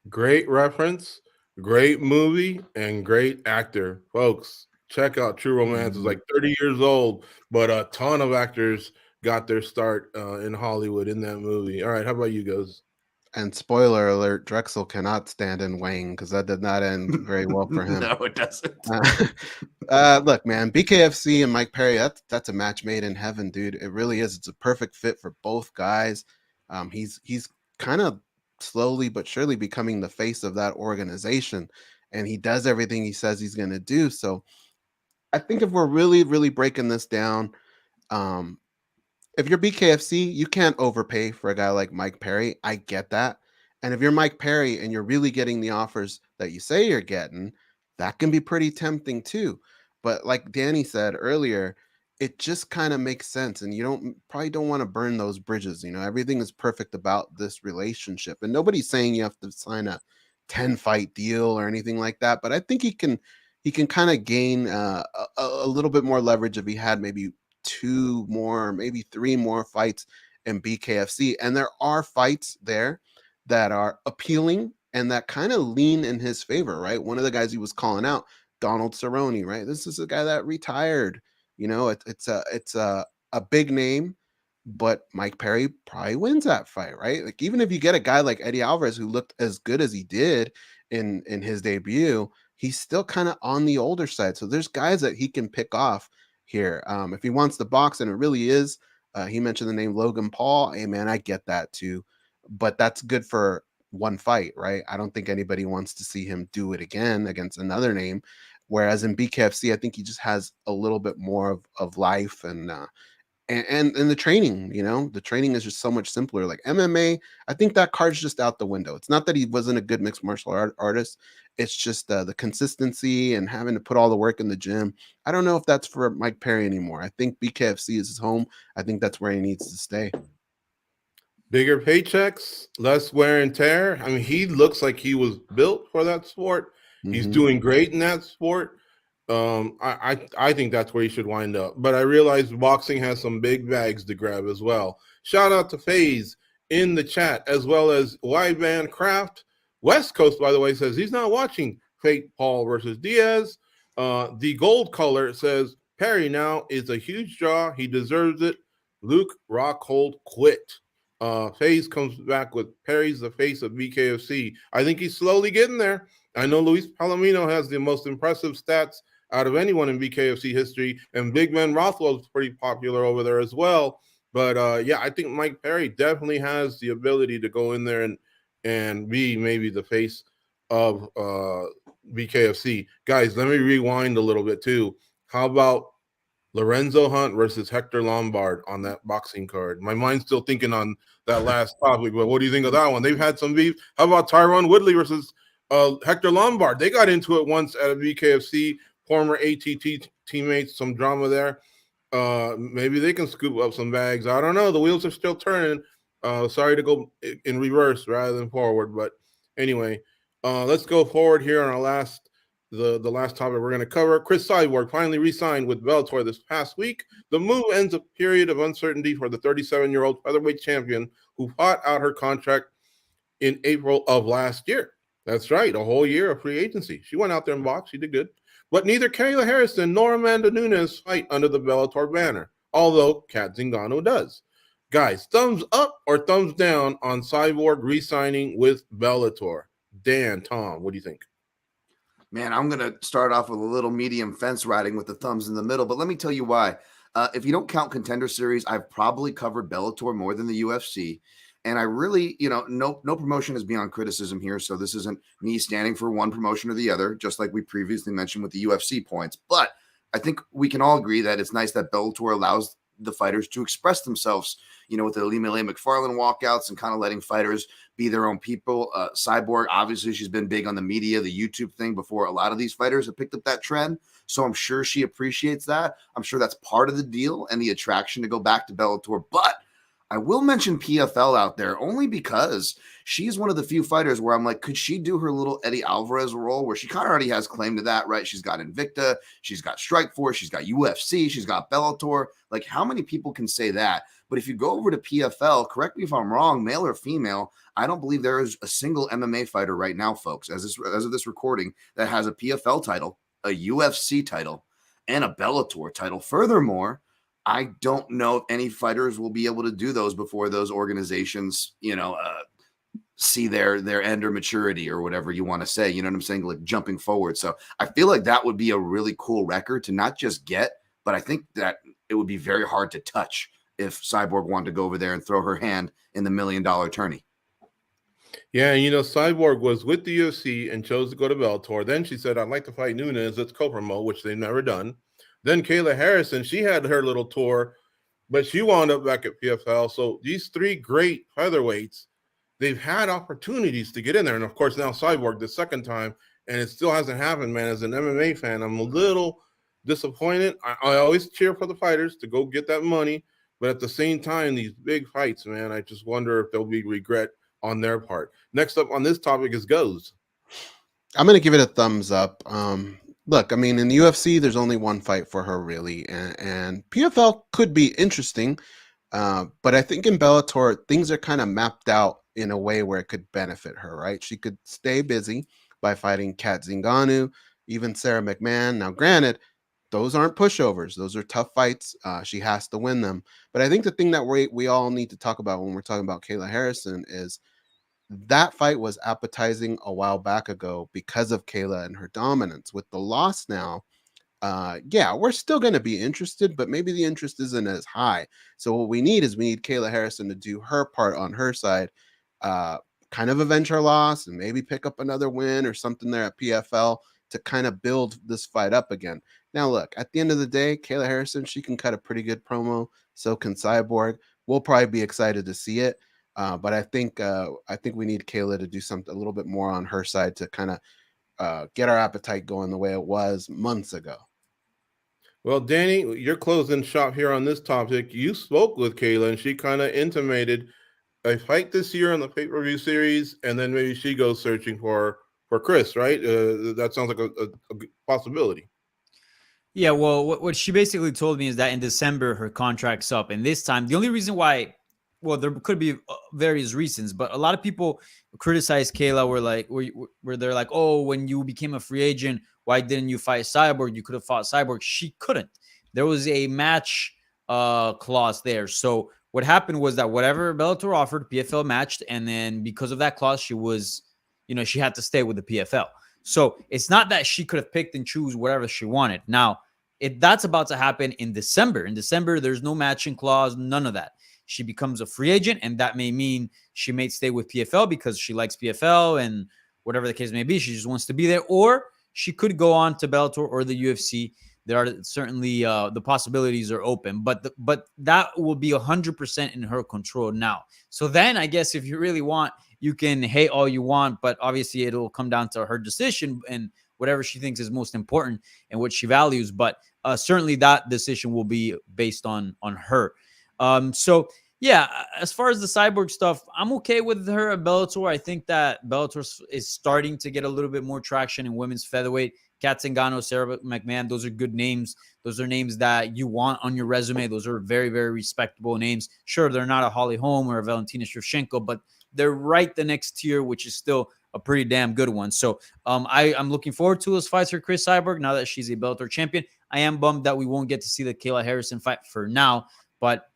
Great reference, great movie, and great actor. Folks, check out True Romance. It's like 30 years old, but a ton of actors got their start in Hollywood in that movie. All right, how about you guys? And spoiler alert, Drexel cannot stand in Wang because that did not end very well for him. No, it doesn't. Look, man, BKFC and Mike Perry, that's a match made in heaven, dude. It really is. It's a perfect fit for both guys. He's kind of slowly but surely becoming the face of that organization, and he does everything he says he's going to do. So I think if we're really, really breaking this down, if you're BKFC, you can't overpay for a guy like Mike Perry. I get that. And if you're Mike Perry and you're really getting the offers that you say you're getting, that can be pretty tempting too. But like Danny said earlier, it just kind of makes sense. And you probably don't want to burn those bridges. Everything is perfect about this relationship. And nobody's saying you have to sign a 10-fight deal or anything like that. But I think he can kind of gain a little bit more leverage if he had maybe 2 more, maybe 3 more fights in BKFC. And there are fights there that are appealing and that kind of lean in his favor, right? One of the guys he was calling out, Donald Cerrone, right? This is a guy that retired. It's a big name, but Mike Perry probably wins that fight, right? Like, even if you get a guy like Eddie Alvarez who looked as good as he did in his debut, he's still kind of on the older side. So there's guys that he can pick off here. If he wants to box, and it really is, he mentioned the name Logan Paul. Hey, man, I get that too. But that's good for one fight, right? I don't think anybody wants to see him do it again against another name. Whereas in BKFC, I think he just has a little bit more of life and the training, the training is just so much simpler. Like MMA, I think that card's just out the window. It's not that he wasn't a good mixed martial artist. It's just the consistency and having to put all the work in the gym. I don't know if that's for Mike Perry anymore. I think BKFC is his home. I think that's where he needs to stay. Bigger paychecks, less wear and tear. I mean, he looks like he was built for that sport. Mm-hmm. He's doing great in that sport. I think that's where he should wind up. But I realize boxing has some big bags to grab as well. Shout out to FaZe in the chat, as well as Wideband Craft. West Coast, by the way, says he's not watching Fake Paul versus Diaz. The gold color says Perry now is a huge draw. He deserves it. Luke Rockhold quit. FaZe comes back with Perry's the face of BKFC. I think he's slowly getting there. I know Luis Palomino has the most impressive stats out of anyone in BKFC history, and Big Ben Rothwell's pretty popular over there as well. But yeah, I think Mike Perry definitely has the ability to go in there and be maybe the face of BKFC. Guys, let me rewind a little bit too. How about Lorenzo Hunt versus Hector Lombard on that boxing card? My mind's still thinking on that last topic, but what do you think of that one? They've had some beef. How about Tyron Woodley versus Hector Lombard, they got into it once at a BKFC, former ATT teammates, some drama there. Maybe they can scoop up some bags. I don't know. The wheels are still turning. Sorry to go in reverse rather than forward, but anyway, let's go forward here on our the last topic we're going to cover. Cris Cyborg finally re-signed with Bellator this past week. The move ends a period of uncertainty for the 37-year-old featherweight champion who fought out her contract in April of last year. That's right, a whole year of free agency. She went out there and boxed. She did good. But neither Kayla Harrison nor Amanda Nunes fight under the Bellator banner, although Cat Zingano does. Guys, thumbs up or thumbs down on Cyborg re-signing with Bellator? Dan, Tom, what do you think? Man, I'm going to start off with a little medium fence riding with the thumbs in the middle, but let me tell you why. If you don't count Contender Series, I've probably covered Bellator more than the UFC. And I really, no promotion is beyond criticism here. So this isn't me standing for one promotion or the other, just like we previously mentioned with the UFC points. But I think we can all agree that it's nice that Bellator allows the fighters to express themselves, with the Ilima McFarlane walkouts and kind of letting fighters be their own people. Cyborg, obviously, she's been big on the media, the YouTube thing before a lot of these fighters have picked up that trend. So I'm sure she appreciates that. I'm sure that's part of the deal and the attraction to go back to Bellator. But I will mention PFL out there only because she's one of the few fighters where I'm like, could she do her little Eddie Alvarez role where she kind of already has claim to that, right? She's got Invicta, she's got Strikeforce, she's got UFC, she's got Bellator. Like, how many people can say that? But if you go over to PFL, correct me if I'm wrong, male or female, I don't believe there is a single MMA fighter right now, folks, as of this recording, that has a PFL title, a UFC title, and a Bellator title. Furthermore, I don't know if any fighters will be able to do those before those organizations, see their end or maturity or whatever you want to say. You know what I'm saying? Like jumping forward. So I feel like that would be a really cool record to not just get, but I think that it would be very hard to touch if Cyborg wanted to go over there and throw her hand in the $1 million tourney. Yeah, Cyborg was with the UFC and chose to go to Bellator. Then she said, I'd like to fight Nunes. Let's co-promote, which they've never done. Then Kayla Harrison, she had her little tour, but she wound up back at PFL. So these three great featherweights, they've had opportunities to get in there. And, of course, now Cyborg the second time, and it still hasn't happened, man. As an MMA fan, I'm a little disappointed. I always cheer for the fighters to go get that money. But at the same time, these big fights, man, I just wonder if there'll be regret on their part. Next up on this topic is Goes. I'm going to give it a thumbs up. Look, I mean, in the UFC, there's only one fight for her, really. And PFL could be interesting. But I think in Bellator, things are kind of mapped out in a way where it could benefit her, right? She could stay busy by fighting Cat Zingano, even Sarah McMahon. Now, granted, those aren't pushovers. Those are tough fights. She has to win them. But I think the thing that we all need to talk about when we're talking about Kayla Harrison is that fight was appetizing a while back ago because of Kayla and her dominance. With the loss now, we're still going to be interested, but maybe the interest isn't as high. So what we need Kayla Harrison to do her part on her side, kind of avenge her loss and maybe pick up another win or something there at PFL to kind of build this fight up again. Now, look, at the end of the day, Kayla Harrison, she can cut a pretty good promo. So can Cyborg. We'll probably be excited to see it. But I think we need Kayla to do something a little bit more on her side to kind of get our appetite going the way it was months ago. Well, Danny, you're closing shop here on this topic. You spoke with Kayla, and she kind of intimated a fight this year on the pay-per-view series, and then maybe she goes searching for Cris, right? That sounds like a good possibility. Yeah, well, what she basically told me is that in December, her contract's up. And this time, the only reason why, well, there could be various reasons, but a lot of people criticize Kayla where they're like, oh, when you became a free agent, why didn't you fight Cyborg? You could have fought Cyborg. She couldn't. There was a match clause there. So what happened was that whatever Bellator offered, PFL matched. And then because of that clause, she was, she had to stay with the PFL. So it's not that she could have picked and choose whatever she wanted. Now, that's about to happen in December. In December, there's no matching clause, none of that. She becomes a free agent, and that may mean she may stay with PFL because she likes PFL and whatever the case may be. She just wants to be there. Or she could go on to Bellator or the UFC. there are certainly the possibilities are open, but that will be 100% in her control now. So then I guess if you really want, you can hate all you want, but obviously it'll come down to her decision and whatever she thinks is most important and what she values. But certainly that decision will be based on her. So yeah, as far as the Cyborg stuff, I'm okay with her at Bellator. I think that Bellator is starting to get a little bit more traction in women's featherweight. Kat Zingano, Sarah McMahon, those are good names. Those are names that you want on your resume. Those are very, very respectable names. Sure, they're not a Holly Holm or a Valentina Shevchenko, but they're right the next tier, which is still a pretty damn good one. So I'm looking forward to those fights for Cris Cyborg now that she's a Bellator champion. I am bummed that we won't get to see the Kayla Harrison fight for now, but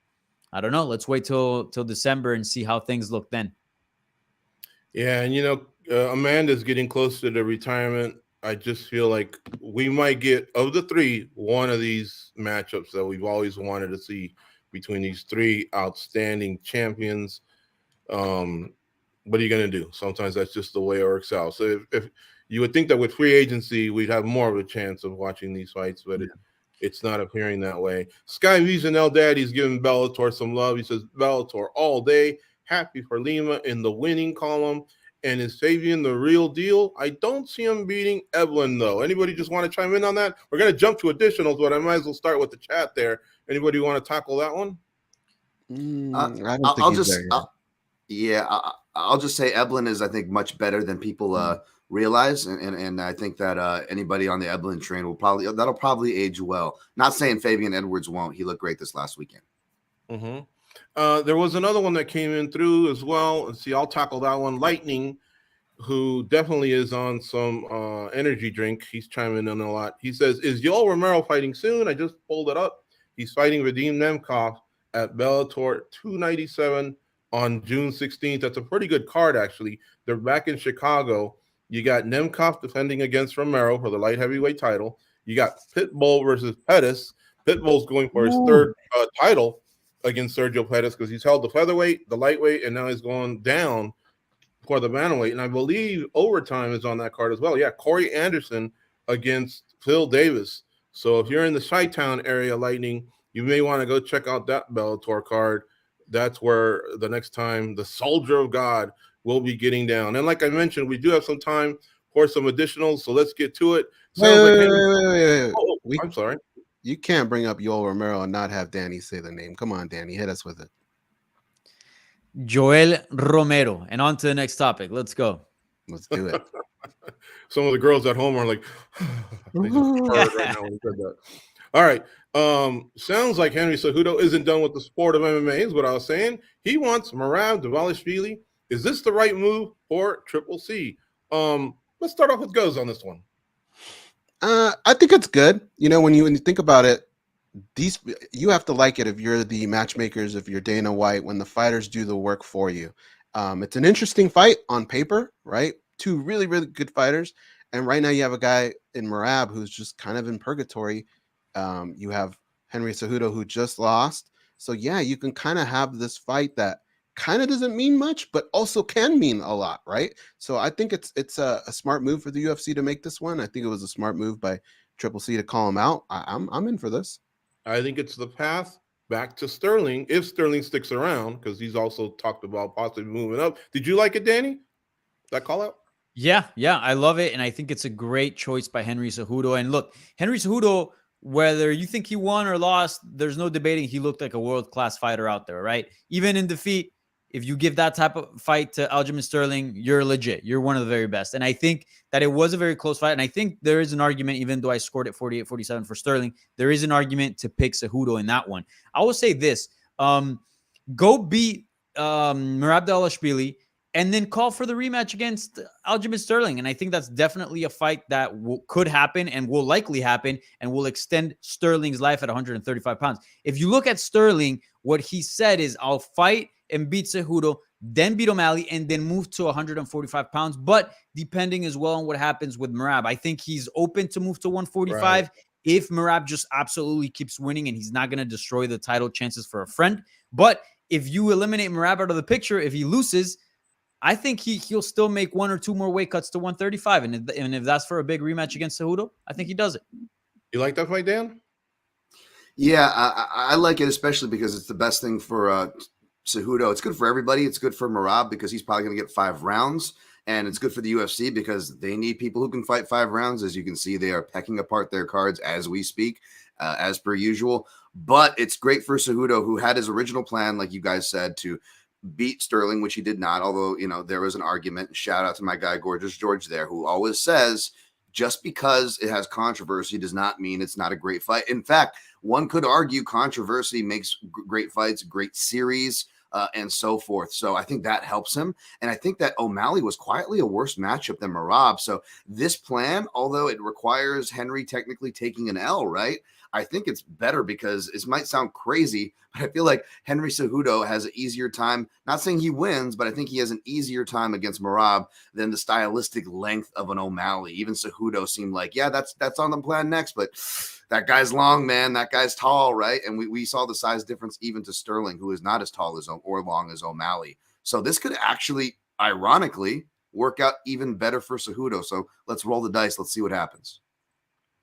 I don't know. Let's wait till December and see how things look then. Yeah, and Amanda's getting close to the retirement. I just feel like we might get, of the three, one of these matchups that we've always wanted to see between these three outstanding champions. What are you going to do? Sometimes that's just the way it works out. So if you would think that with free agency, we'd have more of a chance of watching these fights, but it's not appearing that way. Sky V's and El Daddy's giving Bellator some love. He says, Bellator all day. Happy for Lima in the winning column. And is Fabian the real deal? I don't see him beating Evelyn, though. Anybody just want to chime in on that? We're going to jump to additionals, but I might as well start with the chat there. Anybody want to tackle that one? I'll just say Evelyn is, I think, much better than people realize, and I think that anybody on the Evelyn train that'll probably age well. Not saying Fabian Edwards won't. He looked great this last weekend. There was another one that came in through as well. Let's see, I'll tackle that one. Lightning, who definitely is on some energy drink. He's chiming in a lot. He says, is Yoel Romero fighting soon? I just pulled it up. He's fighting Vadim Nemkov at Bellator 297 on June 16th. That's a pretty good card, actually. They're back in Chicago. You got Nemkov defending against Romero for the light heavyweight title. You got Pitbull versus Pettis. Pitbull's going for his third title against Sergio Pettis because he's held the featherweight, the lightweight, and now he's going down for the bantamweight. And I believe overtime is on that card as well. Yeah, Corey Anderson against Phil Davis. So if you're in the Chi-Town area, Lightning, you may want to go check out that Bellator card. That's where the next time the Soldier of God will be getting down. And like I mentioned, we do have some time for some additionals, so let's get to it. Wait. I'm sorry. You can't bring up Yoel Romero and not have Danny say the name. Come on, Danny, hit us with it. Joel Romero. And on to the next topic. Let's go. Let's do it. Some of the girls at home are like, they just purred right now when he said that. All right. Sounds like Henry Cejudo isn't done with the sport of MMA, is what I was saying. He wants Merab Dvalishvili. Is this the right move for Triple C? Let's start off with Goes on this one. I think it's good. When you think about it, you have to like it if you're the matchmakers, if you're Dana White, when the fighters do the work for you. It's an interesting fight on paper, right? Two really, really good fighters. And right now you have a guy in Merab who's just kind of in purgatory. You have Henry Cejudo who just lost. So yeah, you can kind of have this fight that kind of doesn't mean much, but also can mean a lot, right? So I think it's a smart move for the UFC to make this one. I think it was a smart move by Triple C to call him out. I'm in for this. I think it's the path back to Sterling if Sterling sticks around, because he's also talked about possibly moving up. Did you like it, Danny? That call out? Yeah, I love it, and I think it's a great choice by Henry Cejudo. And look, Henry Cejudo, whether you think he won or lost, there's no debating he looked like a world-class fighter out there, right? Even in defeat, if you give that type of fight to Aljamain Sterling, you're legit. You're one of the very best. And I think that it was a very close fight. And I think there is an argument, even though I scored it 48-47 for Sterling, there is an argument to pick Cejudo in that one. I will say this. Go beat Merab Dvalishvili and then call for the rematch against Aljamain Sterling. And I think that's definitely a fight that could happen and will likely happen and will extend Sterling's life at 135 pounds. If you look at Sterling, what he said is, I'll fight and beat Cejudo, then beat O'Malley, and then move to 145 pounds. But depending as well on what happens with Merab, I think he's open to move to 145 if Merab just absolutely keeps winning and he's not going to destroy the title chances for a friend. But if you eliminate Merab out of the picture, if he loses, I think he'll still make one or two more weight cuts to 135. And if that's for a big rematch against Cejudo, I think he does it. You like that fight, Dan? Yeah, I like it, especially because it's the best thing for Cejudo. It's good for everybody. It's good for Merab because he's probably going to get 5 rounds. And it's good for the UFC because they need people who can fight 5 rounds. As you can see, they are pecking apart their cards as we speak, as per usual. But it's great for Cejudo, who had his original plan, like you guys said, to beat Sterling, which he did not. Although, there was an argument. Shout out to my guy, Gorgeous George there, who always says, just because it has controversy does not mean it's not a great fight. In fact, one could argue controversy makes great fights, great series, and so forth. So I think that helps him. And I think that O'Malley was quietly a worse matchup than Merab. So this plan, although it requires Henry technically taking an L, right? I think it's better because it might sound crazy, but I feel like Henry Cejudo has an easier time. Not saying he wins, but I think he has an easier time against Merab than the stylistic length of an O'Malley. Even Cejudo seemed like, yeah, that's on the plan next, but that guy's long, man. That guy's tall, right? And we saw the size difference even to Sterling, who is not as tall as or long as O'Malley. So this could actually, ironically, work out even better for Cejudo. So let's roll the dice. Let's see what happens.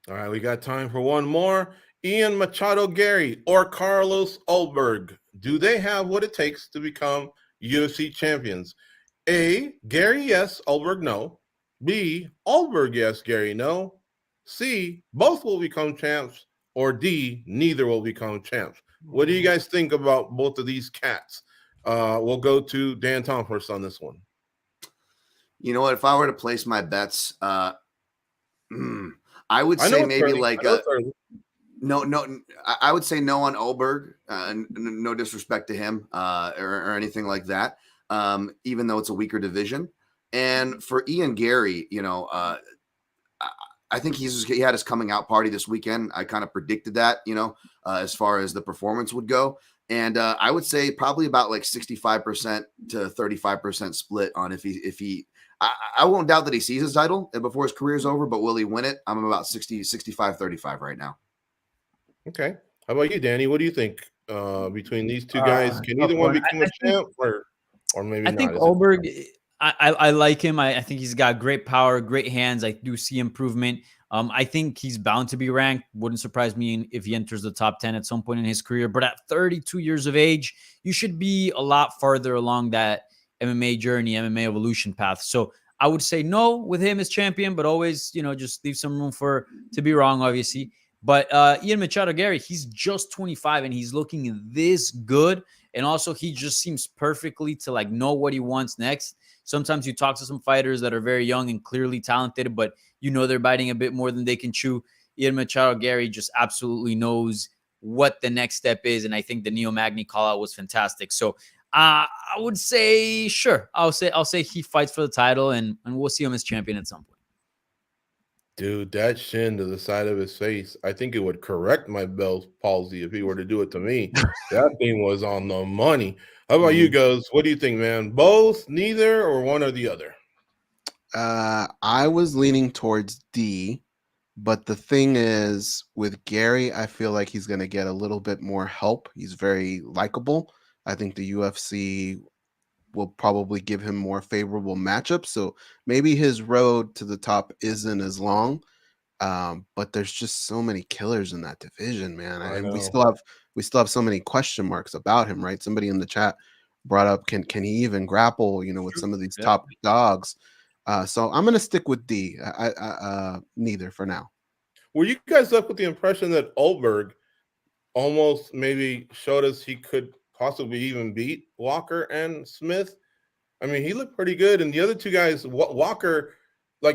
All right, we got time for one more. Ian Machado Gary or Carlos Ulberg. Do they have what it takes to become UFC champions? A, Gary, yes. Ulberg, no. B, Ulberg, yes. Gary, no. C, both will become champs. Or D, neither will become champs. What do you guys think about both of these cats? We'll go to Dan Tom first on this one. You know what? If I were to place my bets, I would say maybe like no. I would say no on Ulberg. No disrespect to him or anything like that. Even though it's a weaker division. And for Ian Gary, I think he had his coming out party this weekend. I kind of predicted that, as far as the performance would go. And I would say probably about like 65% to 35% split on if he. I won't doubt that he sees his title before his career is over, but will he win it? I'm about 65, 35 right now. Okay. How about you, Danny? What do you think between these two guys? Can either one become a champ or maybe not? I think Ulberg, I like him. I think he's got great power, great hands. I do see improvement. I think he's bound to be ranked. Wouldn't surprise me if he enters the top 10 at some point in his career. But at 32 years of age, you should be a lot farther along that MMA journey, MMA evolution path. So I would say no with him as champion, but always, just leave some room to be wrong, obviously. But Ian Machado Gary, he's just 25 and he's looking this good. And also he just seems perfectly to know what he wants next. Sometimes you talk to some fighters that are very young and clearly talented, but they're biting a bit more than they can chew. Ian Machado Gary just absolutely knows what the next step is. And I think the Neo Magny call out was fantastic. So I would say, sure. I'll say he fights for the title and we'll see him as champion at some point. Dude, that shin to the side of his face, I think it would correct my Bell's palsy if he were to do it to me. That thing was on the money. How about you guys? What do you think, man? Both, neither, or one or the other? I was leaning towards D, but the thing is, with Gary, I feel like he's going to get a little bit more help. He's very likable. I think the UFC will probably give him more favorable matchups. So maybe his road to the top isn't as long. But there's just so many killers in that division, man. And we still have so many question marks about him, right? Somebody in the chat brought up, can he even grapple, with some of these top dogs? So I'm gonna stick with D. Neither for now. Were you guys left with the impression that Ulberg almost maybe showed us he could possibly even beat Walker and Smith? I mean, he looked pretty good. And the other two guys, Walker,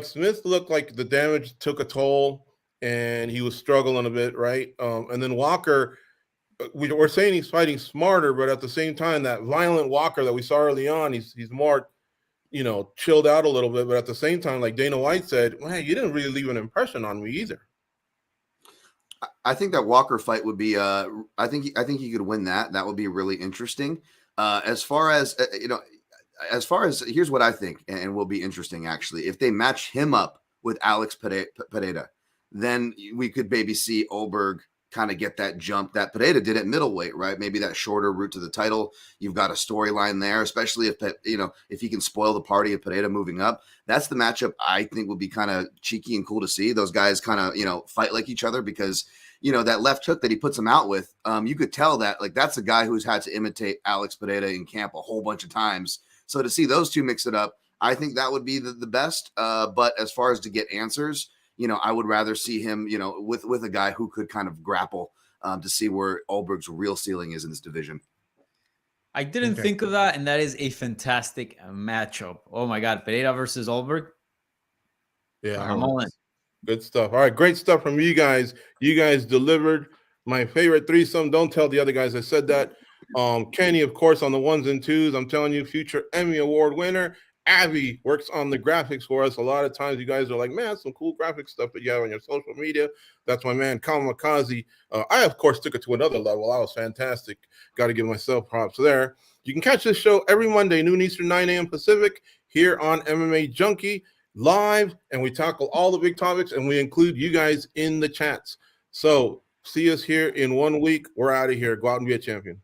Smith looked like the damage took a toll and he was struggling a bit, right? And then Walker, we're saying he's fighting smarter, but at the same time, that violent Walker that we saw early on, he's more, chilled out a little bit. But at the same time, like Dana White said, man, you didn't really leave an impression on me either. I think that Walker fight would be. I think he could win that. That would be really interesting. As far as here's what I think, and will be interesting actually. If they match him up with Alex Pereira, then we could maybe see Ulberg kind of get that jump that Pereira did at middleweight, right? Maybe that shorter route to the title. You've got a storyline there, especially if, you know, if he can spoil the party of Pereira moving up. That's the matchup I think would be kind of cheeky and cool to see. Those guys kind of, you know, fight like each other because, you know, that left hook that he puts him out with, you could tell that, like, that's a guy who's had to imitate Alex Pereira in camp a whole bunch of times. So to see those two mix it up, I think that would be the best. But as far as to get answers, you know, I would rather see him, you know, with a guy who could kind of grapple to see where Ulberg's real ceiling is in this division. I didn't think of that, and that is a fantastic matchup. Oh my God, Pereira versus Ulberg. Yeah, I'm all in. good stuff. All right, great stuff from you guys. You guys delivered. My favorite threesome. Don't tell the other guys I said that. Kenny, of course, on the ones and twos. I'm telling you, future Emmy Award winner. Abby works on the graphics for us. A lot of times you guys are like, man, some cool graphic stuff that you have on your social media. That's my man, Kamikaze. I, of course, took it to another level. I was fantastic. Got to give myself props there. You can catch this show every Monday, noon Eastern, 9 a.m. Pacific, here on MMA Junkie live. And we tackle all the big topics, and we include you guys in the chats. So see us here in 1 week. We're out of here. Go out and be a champion.